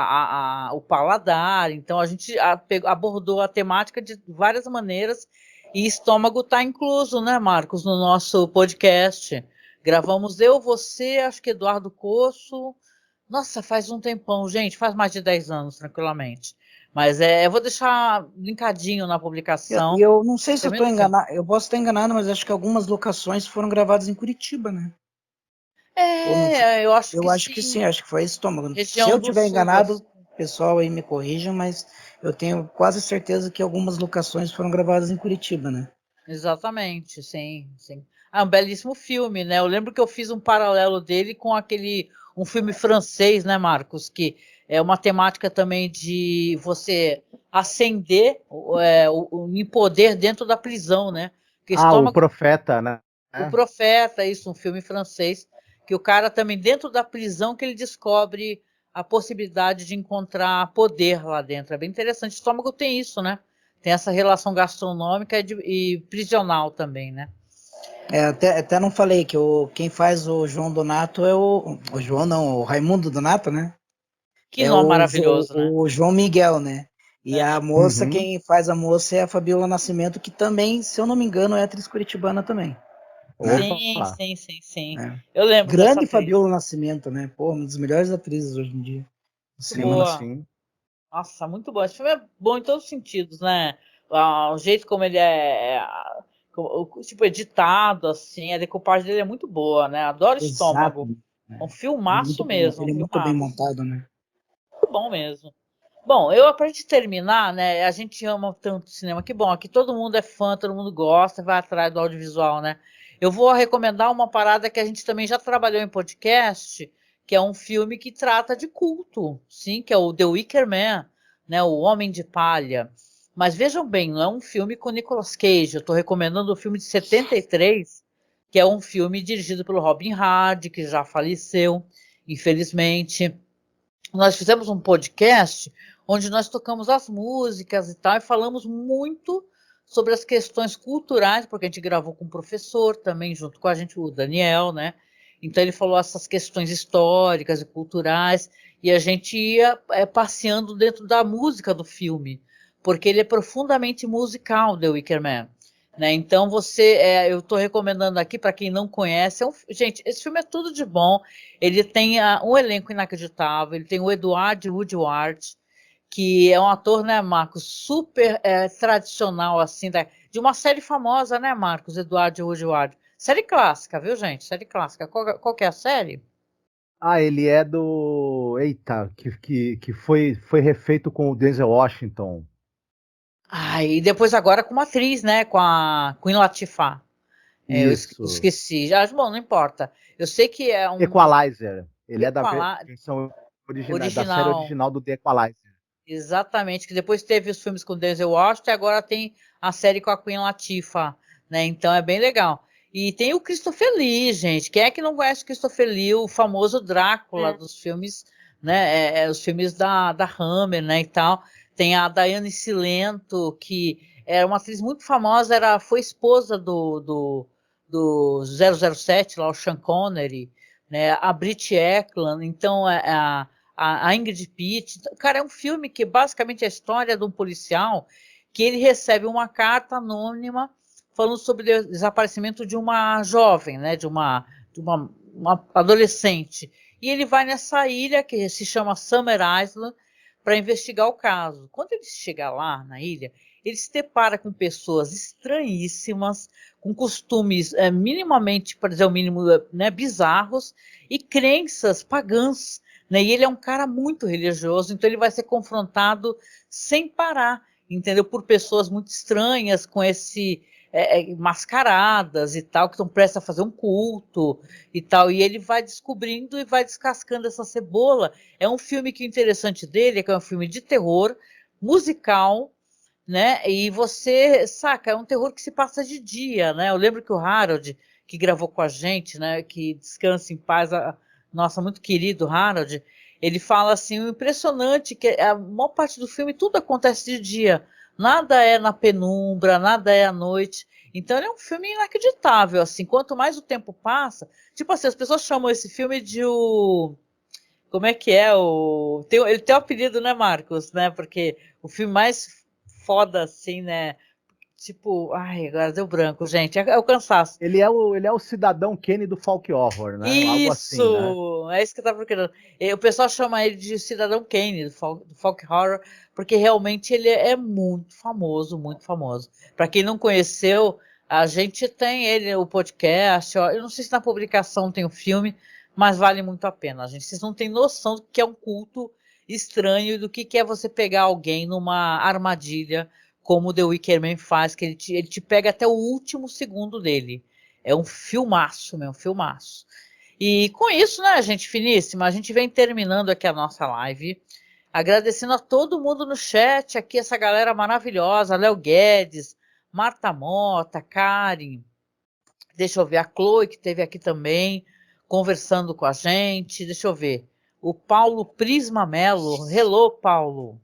o paladar. Então a gente abordou a temática de várias maneiras e Estômago está incluso, né, Marcos, no nosso podcast. Gravamos eu, você, acho que Eduardo Coço. Nossa, faz um tempão, gente, faz mais de 10 anos, tranquilamente. Mas eu vou deixar linkadinho na publicação. Eu não sei se eu estou enganado, eu posso estar enganado, mas acho que algumas locações foram gravadas em Curitiba, né? Eu acho que sim, acho que foi Estômago. Região se eu estiver enganado, Sul, pessoal aí me corrijam, mas eu tenho quase certeza que algumas locações foram gravadas em Curitiba, né? Exatamente, sim. Um belíssimo filme, né? Eu lembro que eu fiz um paralelo dele com um filme francês, né, Marcos? Que é uma temática também de você ascender o poder dentro da prisão, né? O Profeta, né? O Profeta, isso, um filme francês, que o cara também dentro da prisão que ele descobre a possibilidade de encontrar poder lá dentro. É bem interessante. O Estômago tem isso, né? Tem essa relação gastronômica e prisional também, né? Até não falei que quem faz o João Donato é o João não, o Raimundo Donato, né? Que nome maravilhoso, né? O João Miguel, né? E a moça, quem faz a moça é a Fabiola Nascimento, que também, se eu não me engano, é atriz curitibana também. Sim. Eu lembro. Grande Fabiola Nascimento, né? Pô, uma das melhores atrizes hoje em dia. Boa. Nossa, muito bom. Esse filme é bom em todos os sentidos, né? O jeito como ele tipo, editado, assim, a decupagem dele é muito boa, né? Adoro Estômago. É um filmaço mesmo. Ele é muito bem montado, né? Muito bom mesmo. Bom, pra gente terminar, né? A gente ama tanto cinema. Que bom, aqui todo mundo é fã, todo mundo gosta, vai atrás do audiovisual, né? Eu vou recomendar uma parada que a gente também já trabalhou em podcast, que é um filme que trata de culto, sim, que é o The Wicker Man, né? O Homem de Palha. Mas vejam bem, não é um filme com Nicolas Cage. Eu estou recomendando um filme de 73, que é um filme dirigido pelo Robin Hardy, que já faleceu, infelizmente. Nós fizemos um podcast onde nós tocamos as músicas e tal, e falamos muito sobre as questões culturais, porque a gente gravou com um professor também, junto com a gente, o Daniel, né? Então ele falou essas questões históricas e culturais, e a gente ia passeando dentro da música do filme, porque ele é profundamente musical, The Wicker Man. né? Então eu estou recomendando aqui para quem não conhece. Gente, esse filme é tudo de bom. Ele tem um elenco inacreditável. Ele tem o Edward Woodward, que é um ator, né, Marcos, super tradicional, assim, de uma série famosa, né, Marcos? Edward Woodward. Série clássica, viu, gente? Série clássica. Qual que é a série? Ele é do. Eita, que foi refeito com o Denzel Washington. E depois agora com uma atriz, né? Com a Queen Latifah. Eu Isso. esqueci. Bom, não importa. Eu sei que é um. Equalizer. Ele é da versão da série original do The Equalizer. Exatamente, que depois teve os filmes com Denzel Washington e agora tem a série com a Queen Latifah, né? Então é bem legal. E tem o Christopher Lee, gente. Quem é que não conhece o Christopher Lee, o famoso Drácula dos filmes, né? Os filmes da Hammer, né? E tal. Tem a Diane Cilento, que era uma atriz muito famosa, foi esposa do 007, lá o Sean Connery, né? A Brit Eklund. Então a Ingrid Pitt. Cara, é um filme que basicamente é a história de um policial que ele recebe uma carta anônima falando sobre o desaparecimento de uma jovem, né, de uma adolescente. E ele vai nessa ilha que se chama Summer Island para investigar o caso. Quando ele chega lá na ilha, ele se depara com pessoas estranhíssimas, com costumes minimamente, para dizer o mínimo, né, bizarros, e crenças pagãs. Né? E ele é um cara muito religioso, então ele vai ser confrontado sem parar, entendeu? Por pessoas muito estranhas, com mascaradas e tal, que estão prestes a fazer um culto e tal. E ele vai descobrindo e vai descascando essa cebola. É um filme que o interessante dele é que é um filme de terror, musical, né? E você saca, é um terror que se passa de dia, né? Eu lembro que o Harold, que gravou com a gente, né? Que descansa em paz, nossa, muito querido Harold, ele fala assim, o impressionante que a maior parte do filme tudo acontece de dia, nada é na penumbra, nada é à noite. Então ele é um filme inacreditável, assim, quanto mais o tempo passa, tipo assim, as pessoas chamam esse filme de como é que é ele tem um apelido, né, Marcos, né? Porque o filme mais foda assim, né? Tipo, agora deu branco, gente. É o cansaço. Ele é o Cidadão Kane do folk horror, né? Isso! Algo assim, né? É isso que eu tava procurando. O pessoal chama ele de Cidadão Kane, do folk horror, porque realmente ele é muito famoso, muito famoso. Para quem não conheceu, a gente tem o podcast. Eu não sei se na publicação tem o filme, mas vale muito a pena, gente. Vocês não têm noção do que é um culto estranho e do que é você pegar alguém numa armadilha, como o The Wicker Man faz, que ele te pega até o último segundo dele. É um filmaço, meu, um filmaço. E com isso, né, gente finíssima, a gente vem terminando aqui a nossa live, agradecendo a todo mundo no chat, aqui essa galera maravilhosa, Léo Guedes, Marta Mota, Karen, deixa eu ver, a Chloe que esteve aqui também, conversando com a gente, deixa eu ver, o Paulo Prisma Mello, hello Paulo,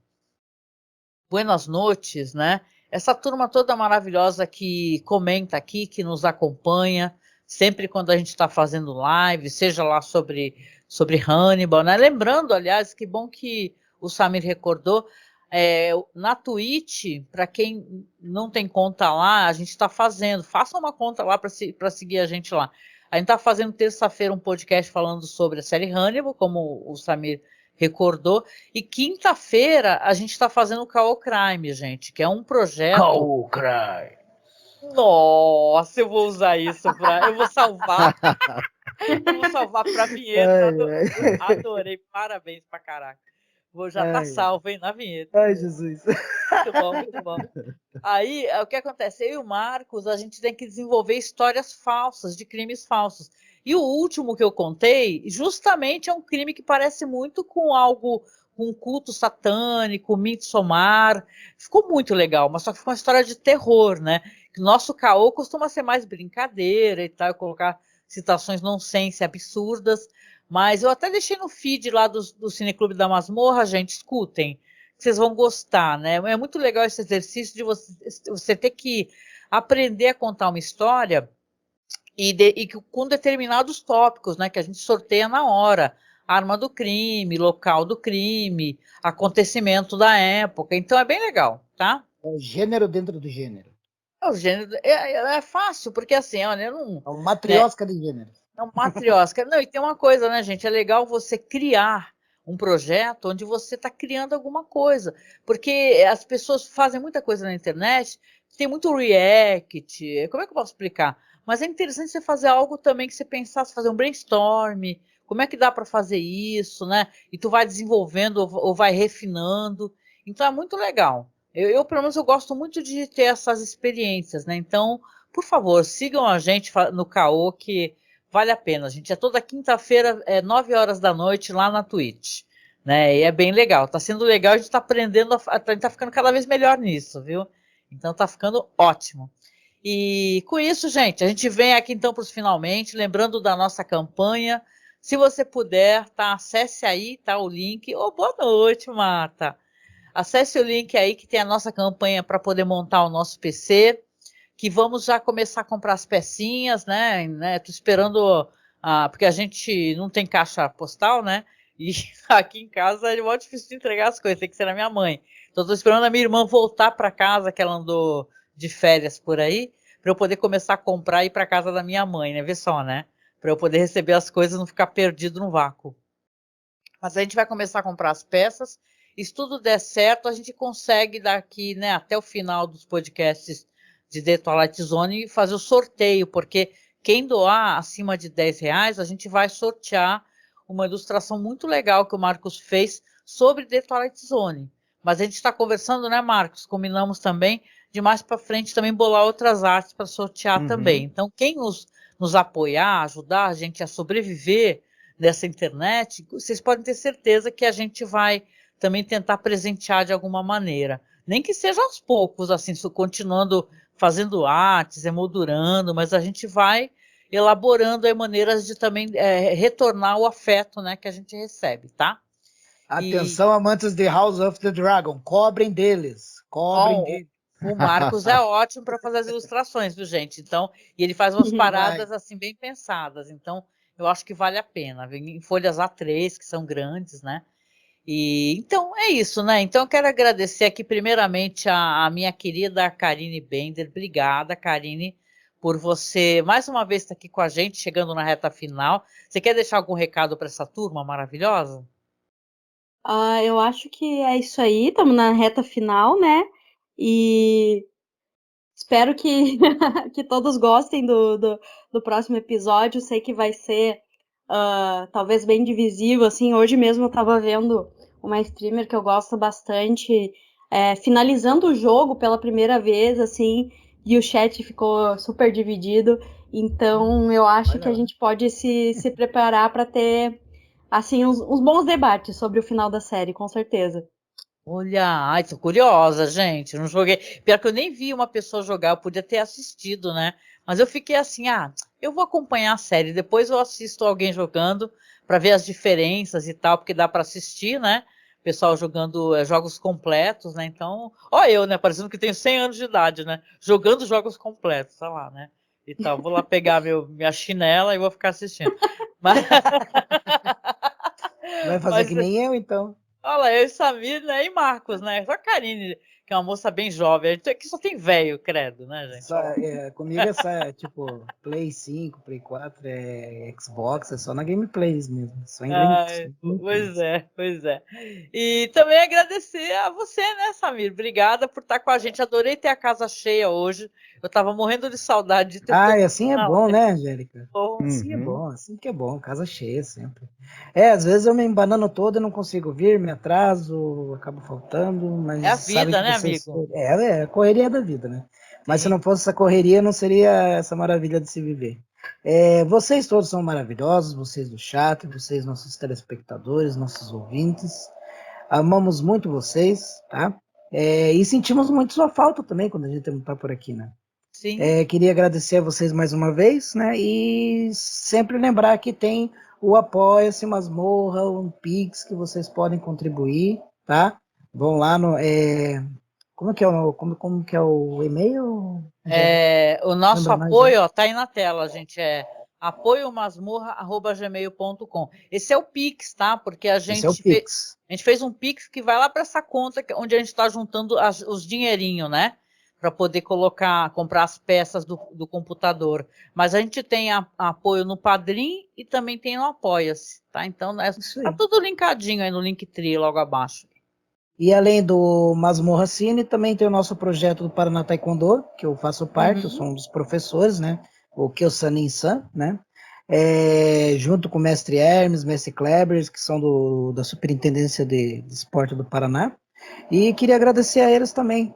buenas noites, né? Essa turma toda maravilhosa que comenta aqui, que nos acompanha, sempre quando a gente está fazendo live, seja lá sobre Hannibal, né? Lembrando, aliás, que bom que o Samir recordou, na Twitch, para quem não tem conta lá, a gente está fazendo, faça uma conta lá para seguir a gente lá. A gente está fazendo terça-feira um podcast falando sobre a série Hannibal, como o Samir recordou, e quinta-feira a gente está fazendo o Caô Crime, gente, que é um projeto... Caô Crime! Nossa, eu vou usar isso eu vou salvar. Eu vou salvar pra vinheta. Adorei, parabéns pra caraca. Já tá salvo, hein, na vinheta. Ai, Jesus. Muito bom, muito bom. Aí, o que acontece? Eu e o Marcos, a gente tem que desenvolver histórias falsas, de crimes falsos. E o último que eu contei, justamente é um crime que parece muito com um culto satânico, Midsommar. Ficou muito legal, mas só que ficou uma história de terror, né? Nosso caô costuma ser mais brincadeira e tal, colocar citações nonsense absurdas, mas eu até deixei no feed lá do Cineclube da Masmorra, gente, escutem, vocês vão gostar, né? É muito legal esse exercício de você ter que aprender a contar uma história e com determinados tópicos, né? Que a gente sorteia na hora. Arma do crime, local do crime, acontecimento da época. Então é bem legal, tá? É o gênero dentro do gênero. O gênero é fácil, porque assim, olha, eu não. É uma matriosca de gênero. É uma matriosca. Não, e tem uma coisa, né, gente? É legal você criar um projeto onde você está criando alguma coisa. Porque as pessoas fazem muita coisa na internet, tem muito react. Como é que eu posso explicar? Mas é interessante você fazer algo também que você pensasse, fazer um brainstorm. Como é que dá para fazer isso, né? E tu vai desenvolvendo ou vai refinando. Então é muito legal. Pelo menos, eu gosto muito de ter essas experiências, né? Então, por favor, sigam a gente no Caô, que vale a pena, gente. É toda quinta-feira, 9 horas da noite, lá na Twitch. Né? E é bem legal. Tá sendo legal, a gente tá aprendendo, a gente tá ficando cada vez melhor nisso, viu? Então tá ficando ótimo. E com isso, gente, a gente vem aqui então para os finalmente, lembrando da nossa campanha. Se você puder, tá? Acesse aí, tá? O link. Boa noite, Marta. Acesse o link aí que tem a nossa campanha para poder montar o nosso PC, que vamos já começar a comprar as pecinhas, né? Tô esperando, porque a gente não tem caixa postal, né? E aqui em casa é muito difícil de entregar as coisas, tem que ser na minha mãe. Então tô esperando a minha irmã voltar para casa, que ela andou de férias por aí, para eu poder começar a comprar e ir para casa da minha mãe, né? Vê só, né? Para eu poder receber as coisas e não ficar perdido no vácuo. Mas a gente vai começar a comprar as peças. E se tudo der certo, a gente consegue daqui, né, até o final dos podcasts de The Twilight Zone fazer o sorteio, porque quem doar acima de R$10, a gente vai sortear uma ilustração muito legal que o Marcos fez sobre The Twilight Zone. Mas a gente está conversando, né, Marcos? Combinamos também de mais para frente também bolar outras artes para sortear também. Então, quem nos apoiar, ajudar a gente a sobreviver nessa internet, vocês podem ter certeza que a gente vai também tentar presentear de alguma maneira. Nem que seja aos poucos, assim, continuando fazendo artes, emoldurando, mas a gente vai elaborando aí maneiras de também retornar o afeto, né, que a gente recebe, tá? Atenção, amantes de House of the Dragon, cobrem deles. Cobrem deles. O Marcos é ótimo para fazer as ilustrações, viu, gente? Então, e ele faz umas paradas assim bem pensadas. Então, eu acho que vale a pena. Vem em folhas A3, que são grandes, né? E então é isso, né? Então eu quero agradecer aqui primeiramente a minha querida Karine Bender. Obrigada, Karine, por você mais uma vez estar aqui com a gente, chegando na reta final. Você quer deixar algum recado para essa turma maravilhosa? Eu acho que é isso aí, estamos na reta final, né? E espero que, que todos gostem do próximo episódio. Sei que vai ser talvez bem divisivo, assim. Hoje mesmo eu estava vendo uma streamer que eu gosto bastante, finalizando o jogo pela primeira vez, assim, e o chat ficou super dividido. Então eu acho que a gente pode se preparar para ter assim, uns bons debates sobre o final da série, com certeza. Olha, ai, tô curiosa, gente. Eu não joguei. Pior que eu nem vi uma pessoa jogar, eu podia ter assistido, né? Mas eu fiquei assim, eu vou acompanhar a série, depois eu assisto alguém jogando para ver as diferenças e tal, porque dá para assistir, né? Pessoal jogando jogos completos, né? Então, eu, né? Parecendo que tenho 100 anos de idade, né? Jogando jogos completos, sei lá, né? E tal, vou lá pegar minha chinela e vou ficar assistindo. Mas... Vai fazer que nem eu, então. Olha, eu e Samir, né? E Marcos, né? Só a Karine, que é uma moça bem jovem. Aqui só tem velho, credo, né, gente? Comigo é só, tipo, Play 5, Play 4, Xbox, é só na Gameplays mesmo. Só em Gameplays. Pois é. E também agradecer a você, né, Samir? Obrigada por estar com a gente. Adorei ter a casa cheia hoje. Eu tava morrendo de saudade de ter... e assim é bom, né, Angélica? Assim é bom, assim que é bom, casa cheia sempre. Às vezes eu me embanano todo e não consigo vir, me atraso, acabo faltando, mas é a vida, né, amigo? É a correria da vida, né? Mas se não fosse essa correria, não seria essa maravilha de se viver. Vocês todos são maravilhosos, vocês do chat, vocês nossos telespectadores, nossos ouvintes. Amamos muito vocês, tá? E sentimos muito sua falta também quando a gente não tá por aqui, né? Sim. Queria agradecer a vocês mais uma vez, né? E sempre lembrar que tem o Apoia-se Masmorra, um Pix que vocês podem contribuir, tá? Vão lá no... Como que é o e-mail? O nosso apoio, tá aí na tela, gente, apoiomasmorra@gmail.com. Esse é o Pix, tá? Porque a gente fez um Pix que vai lá para essa conta onde a gente está juntando os dinheirinhos, né? para poder comprar as peças do computador. Mas a gente tem apoio no Padrim e também tem no Apoia-se, tá? Então, tá tudo linkadinho aí no Linktree, logo abaixo. E além do Masmorra Cine, também tem o nosso projeto do Paraná Taekwondo, que eu faço parte, eu sou um dos professores, né? O Kyosanin-san, né? Junto com o mestre Hermes, mestre Klebers, que são da Superintendência de Esporte do Paraná. E queria agradecer a eles também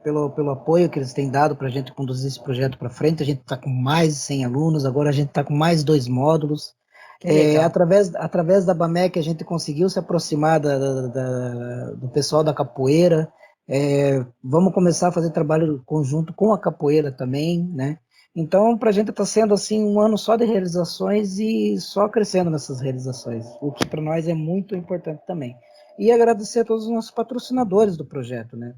pelo apoio que eles têm dado para a gente conduzir esse projeto para frente. A gente está com mais de 100 alunos, agora a gente está com mais 2 módulos. Através da BAMEC a gente conseguiu se aproximar do pessoal da capoeira. Vamos começar a fazer trabalho conjunto com a capoeira também, né? Então, para a gente está sendo assim um ano só de realizações e só crescendo nessas realizações, o que para nós é muito importante também. E agradecer a todos os nossos patrocinadores do projeto, né?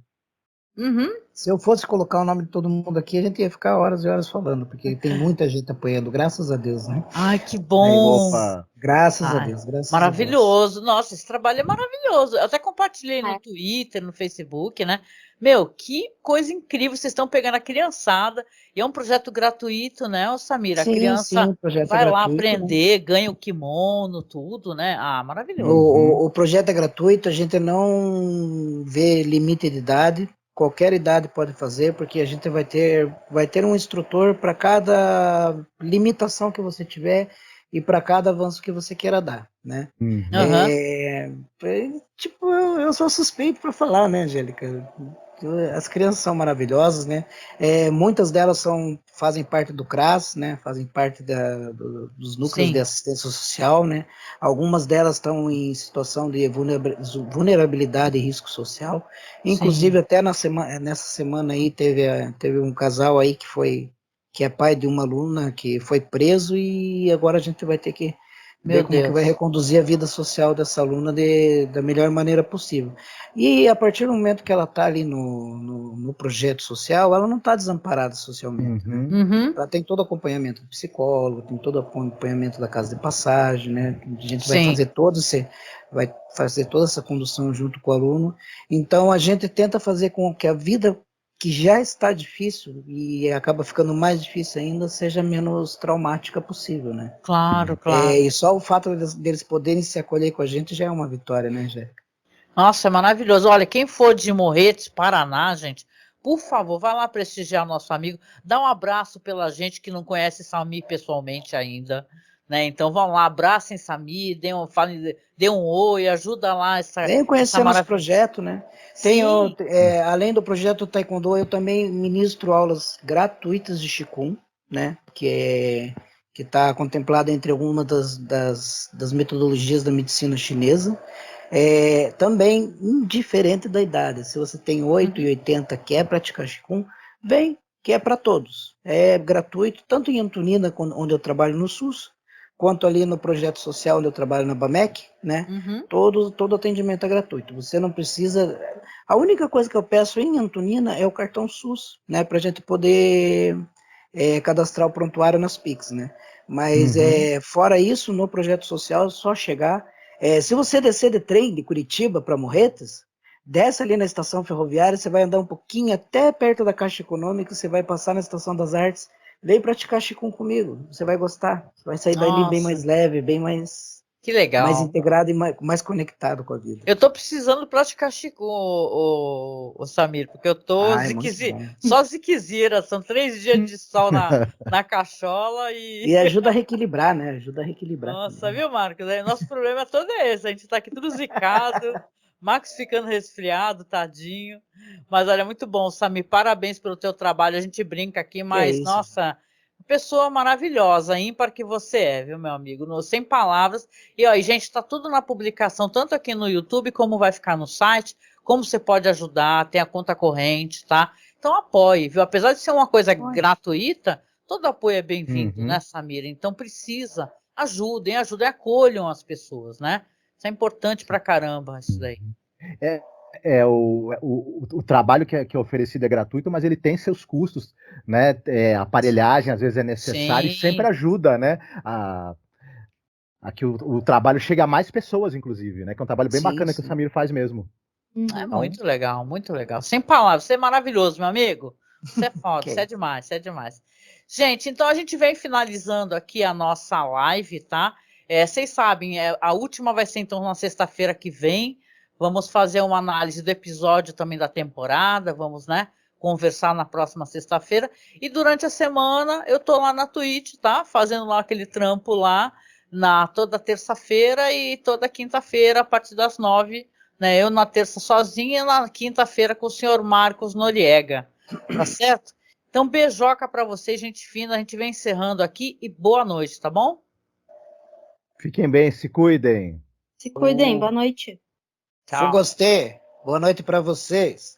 Se eu fosse colocar o nome de todo mundo aqui, a gente ia ficar horas e horas falando, porque tem muita gente apoiando, graças a Deus, né? Ai, que bom! Graças a Deus, maravilhoso! Nossa, esse trabalho é maravilhoso. Eu até compartilhei no Twitter, no Facebook, né? Meu, que coisa incrível! Vocês estão pegando a criançada, e é um projeto gratuito, né, Samira? Sim, a criança vai lá gratuito, aprender, né? Ganha o kimono, tudo, né? Ah, maravilhoso. O projeto é gratuito, a gente não vê limite de idade. Qualquer idade pode fazer, porque a gente vai ter um instrutor para cada limitação que você tiver e para cada avanço que você queira dar, né? Eu sou suspeito para falar, né, Angélica? As crianças são maravilhosas, né? Muitas delas fazem parte do CRAS, né? Fazem parte dos núcleos de assistência social, né? Algumas delas estão em situação de vulnerabilidade e risco social. Inclusive, até nessa semana aí teve um casal aí que é pai de uma aluna que foi preso, e agora a gente vai ter que ver como que vai reconduzir a vida social dessa aluna da melhor maneira possível. E a partir do momento que ela está ali no projeto social, ela não está desamparada socialmente, né? Ela tem todo o acompanhamento do psicólogo, tem todo o acompanhamento da casa de passagem, né? A gente vai fazer toda essa condução junto com o aluno. Então a gente tenta fazer com que a vida que já está difícil e acaba ficando mais difícil ainda, seja menos traumática possível, né? Claro. E só o fato deles poderem se acolher com a gente já é uma vitória, né, Angélica? Nossa, é maravilhoso. Olha, quem for de Morretes, Paraná, gente, por favor, vai lá prestigiar o nosso amigo, dá um abraço pela gente que não conhece Samir pessoalmente ainda, né? Então vão lá, abracem Samir, dê um oi, ajuda lá Venham conhecer nosso projeto, né? Além do projeto Taekwondo, eu também ministro aulas gratuitas de Qigong, né? Que está contemplado entre algumas das metodologias da medicina chinesa. Também indiferente da idade. Se você tem 8 e 80 quer praticar Qigong, vem, que é para todos. É gratuito, tanto em Antonina, onde eu trabalho no SUS, quanto ali no projeto social onde eu trabalho na BAMEC, né? Todo atendimento é gratuito. Você não precisa... A única coisa que eu peço em Antonina é o cartão SUS, né? Para a gente poder cadastrar o prontuário nas Pix, né? Mas fora isso, no projeto social é só chegar. Se você descer de trem de Curitiba para Morretes, desce ali na estação ferroviária, você vai andar um pouquinho até perto da Caixa Econômica, você vai passar na Estação das Artes, vem praticar Qigong comigo, você vai gostar, você vai sair dali bem mais leve, bem mais... Que legal. Mais integrado e mais conectado com a vida. Eu tô precisando praticar Qigong, o Samir, porque eu tô só ziquezira, são 3 dias de sol na cachola e... E ajuda a reequilibrar, né? Ajuda a reequilibrar. Nossa, também. Viu, Marcos? Nosso problema todo é esse, a gente tá aqui tudo zicado, Marcos ficando resfriado, tadinho. Mas olha, muito bom, Samir, parabéns pelo teu trabalho, a gente brinca aqui, mas, nossa... Pessoa maravilhosa, ímpar que você é, viu, meu amigo? Sem palavras. E, gente, tá tudo na publicação, tanto aqui no YouTube, como vai ficar no site, como você pode ajudar, tem a conta corrente, tá? Então apoie, viu? Apesar de ser uma coisa gratuita, todo apoio é bem-vindo, né, Samira? Então ajudem, acolham as pessoas, né? Isso é importante pra caramba, isso daí. O trabalho que é oferecido é gratuito, mas ele tem seus custos, né? Aparelhagem às vezes é necessário e sempre ajuda, né? A que o trabalho chegue a mais pessoas, inclusive, né? Que é um trabalho bem bacana que o Samir faz mesmo. Muito legal, muito legal. Sem palavras, você é maravilhoso, meu amigo. Isso é foda, Ok. isso é demais, isso é demais. Gente, então a gente vem finalizando aqui a nossa live, tá? Vocês sabem, a última vai ser então na sexta-feira que vem. Vamos fazer uma análise do episódio também da temporada, vamos, né? Conversar na próxima sexta-feira. E durante a semana eu tô lá na Twitch, tá? Fazendo lá aquele trampo lá toda terça-feira e toda quinta-feira a partir das 9, né? Eu na terça sozinha e na quinta-feira com o senhor Marcos Noriega, tá certo? Então, beijoca para vocês, gente fina. A gente vem encerrando aqui e boa noite, tá bom? Fiquem bem, se cuidem. Se cuidem, boa noite. Tchau. Gostei. Boa noite para vocês.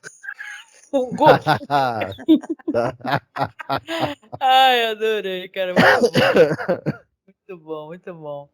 Ai, adorei, cara. Muito bom, muito bom. Muito bom.